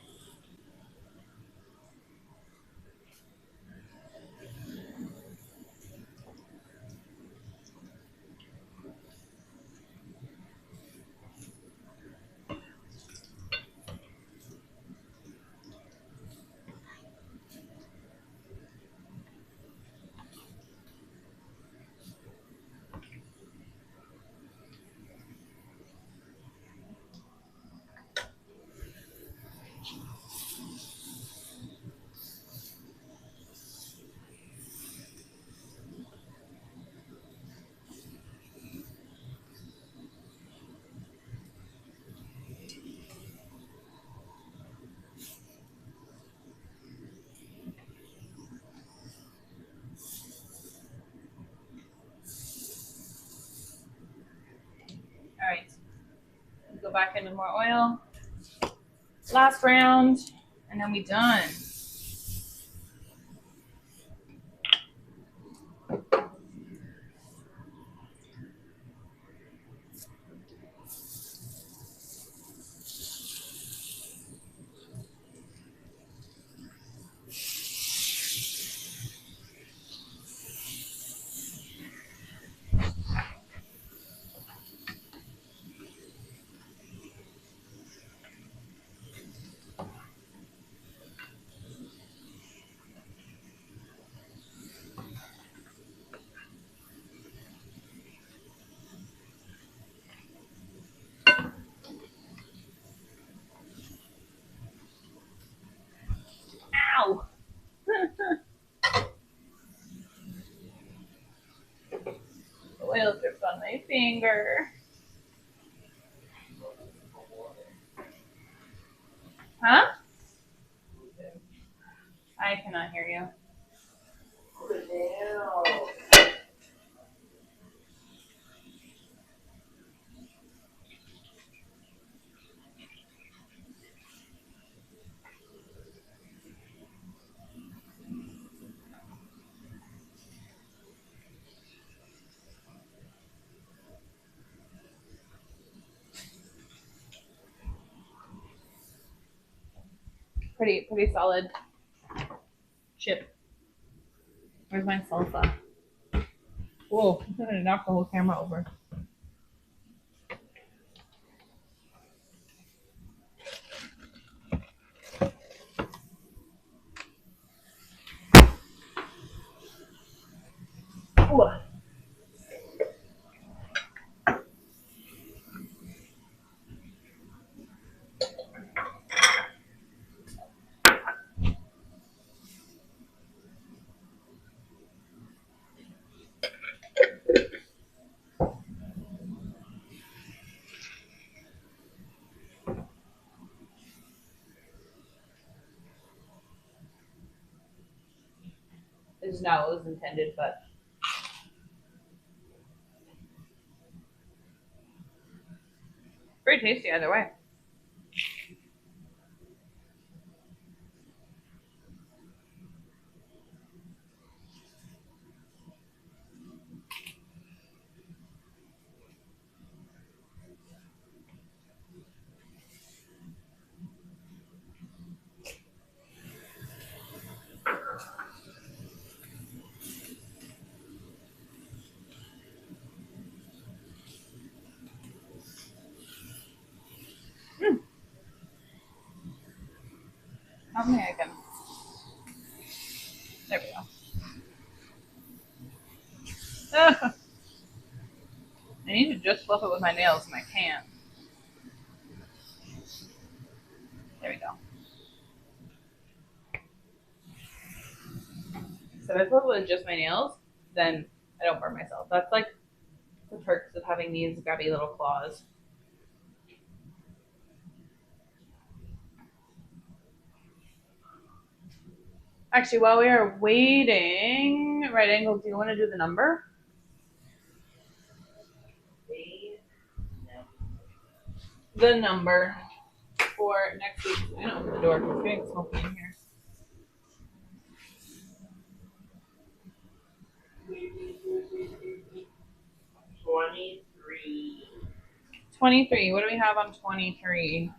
All right, go back into more oil. Last round, and then we done. Ow! The oil dripped on my finger. Huh? I cannot hear you. Pretty solid chip. Where's my salsa? Whoa, I'm gonna knock the whole camera over. Ooh. This is not what was intended, but very tasty either way. How many I can? There we go. I need to just fluff it with my nails and I can't. There we go. if I fill it with just my nails, then I don't burn myself. That's like the perks of having these grabby little claws. Actually, while we are waiting, right angle, do you want to do the number? The number for next week. I know, open the door. It's getting smoky in here. 23. 23. What do we have on 23?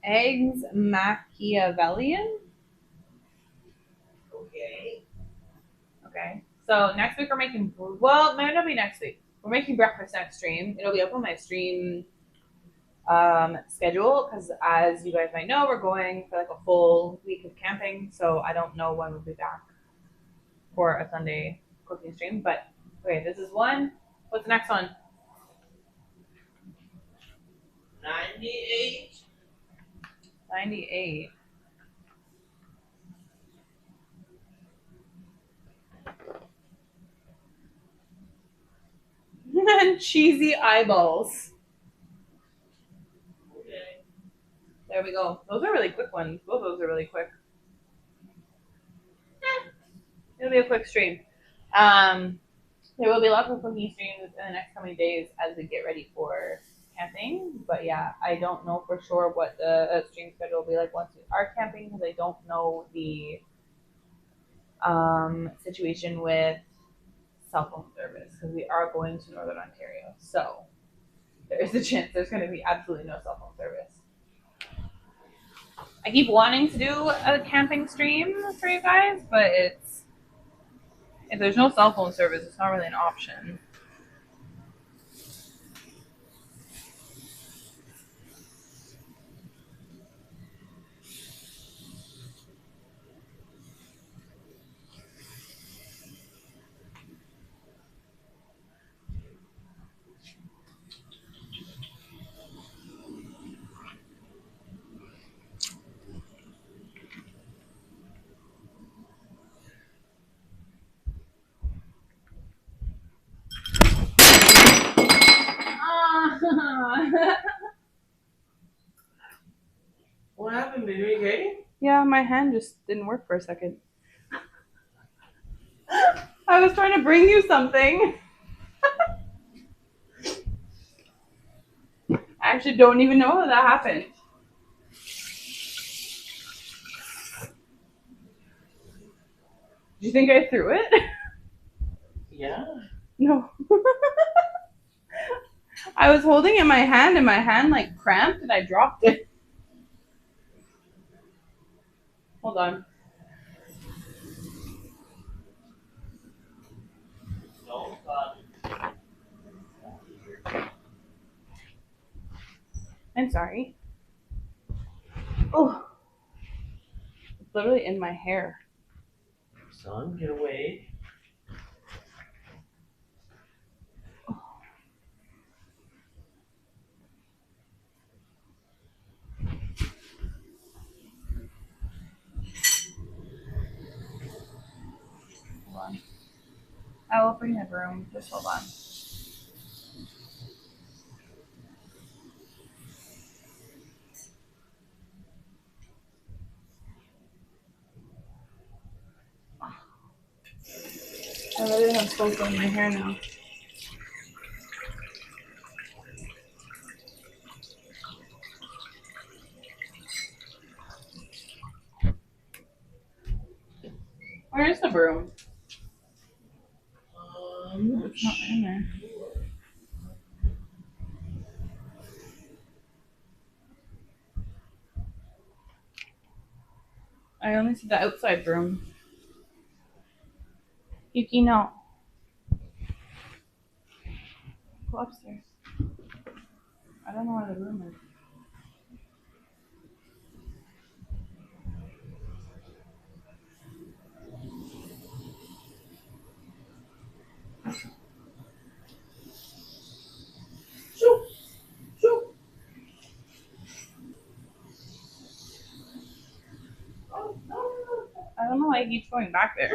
Eggs Machiavellian? Okay. Okay. So next week we're making, well, maybe not be next week. We're making breakfast next stream. It'll be up on my stream schedule because, as you guys might know, we're going for like a full week of camping. So I don't know when we'll be back for a Sunday cooking stream. But okay, this is one. What's the next one? 98. 98. And cheesy eyeballs. Okay. There we go. Those are really quick ones. Both of those are really quick. It'll be a quick stream. There will be lots of cooking streams in the next coming days as we get ready for camping. But yeah, I don't know for sure what the stream schedule will be like once we are camping because I don't know the situation with cell phone service because we are going to Northern Ontario. So there is a chance there's going to be absolutely no cell phone service. I keep wanting to do a camping stream for you guys, but if there's no cell phone service, it's not really an option. What happened, baby? Okay? Yeah, my hand just didn't work for a second. I was trying to bring you something. I actually don't even know how that happened. Do you think I threw it? Yeah. No. I was holding it in my hand and my hand like cramped and I dropped it. Hold on. No, I'm sorry. Oh. It's literally in my hair. son, get away. Hold on. I will bring the broom. Just hold on. I literally have soap in my hair now. Where is the broom? It's not in there. I only see the outside broom. Yuki, no. Go upstairs. I don't know where the broom is. Shoo! Shoo! why he keeps going back there.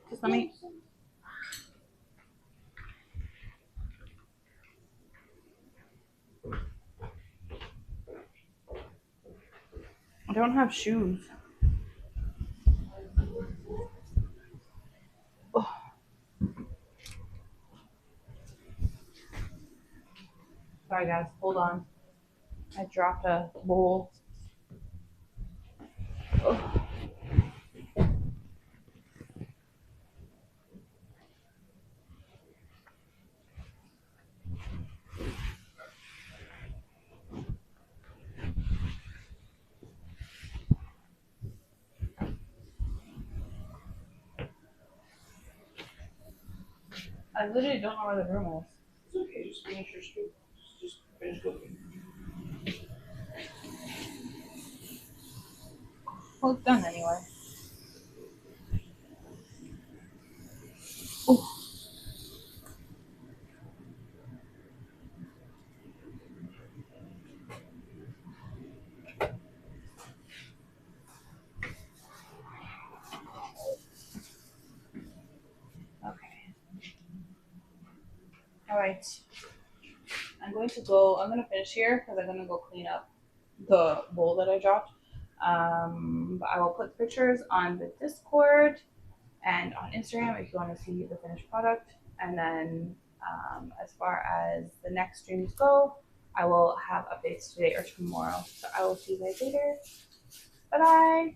Just let me. I don't have shoes. Oh. Sorry guys, hold on. I dropped a bowl. Oh. I literally don't know where the room is. It's okay, just finish your stew. Just finish cooking. Well, it's done anyway. Oh. Okay. All right. I'm going to finish here because I'm going to go clean up the bowl that I dropped. But I will put pictures on the Discord and on Instagram if you want to see the finished product. And then as far as the next streams go, I will have updates today or tomorrow. So I will see you guys later. Bye bye.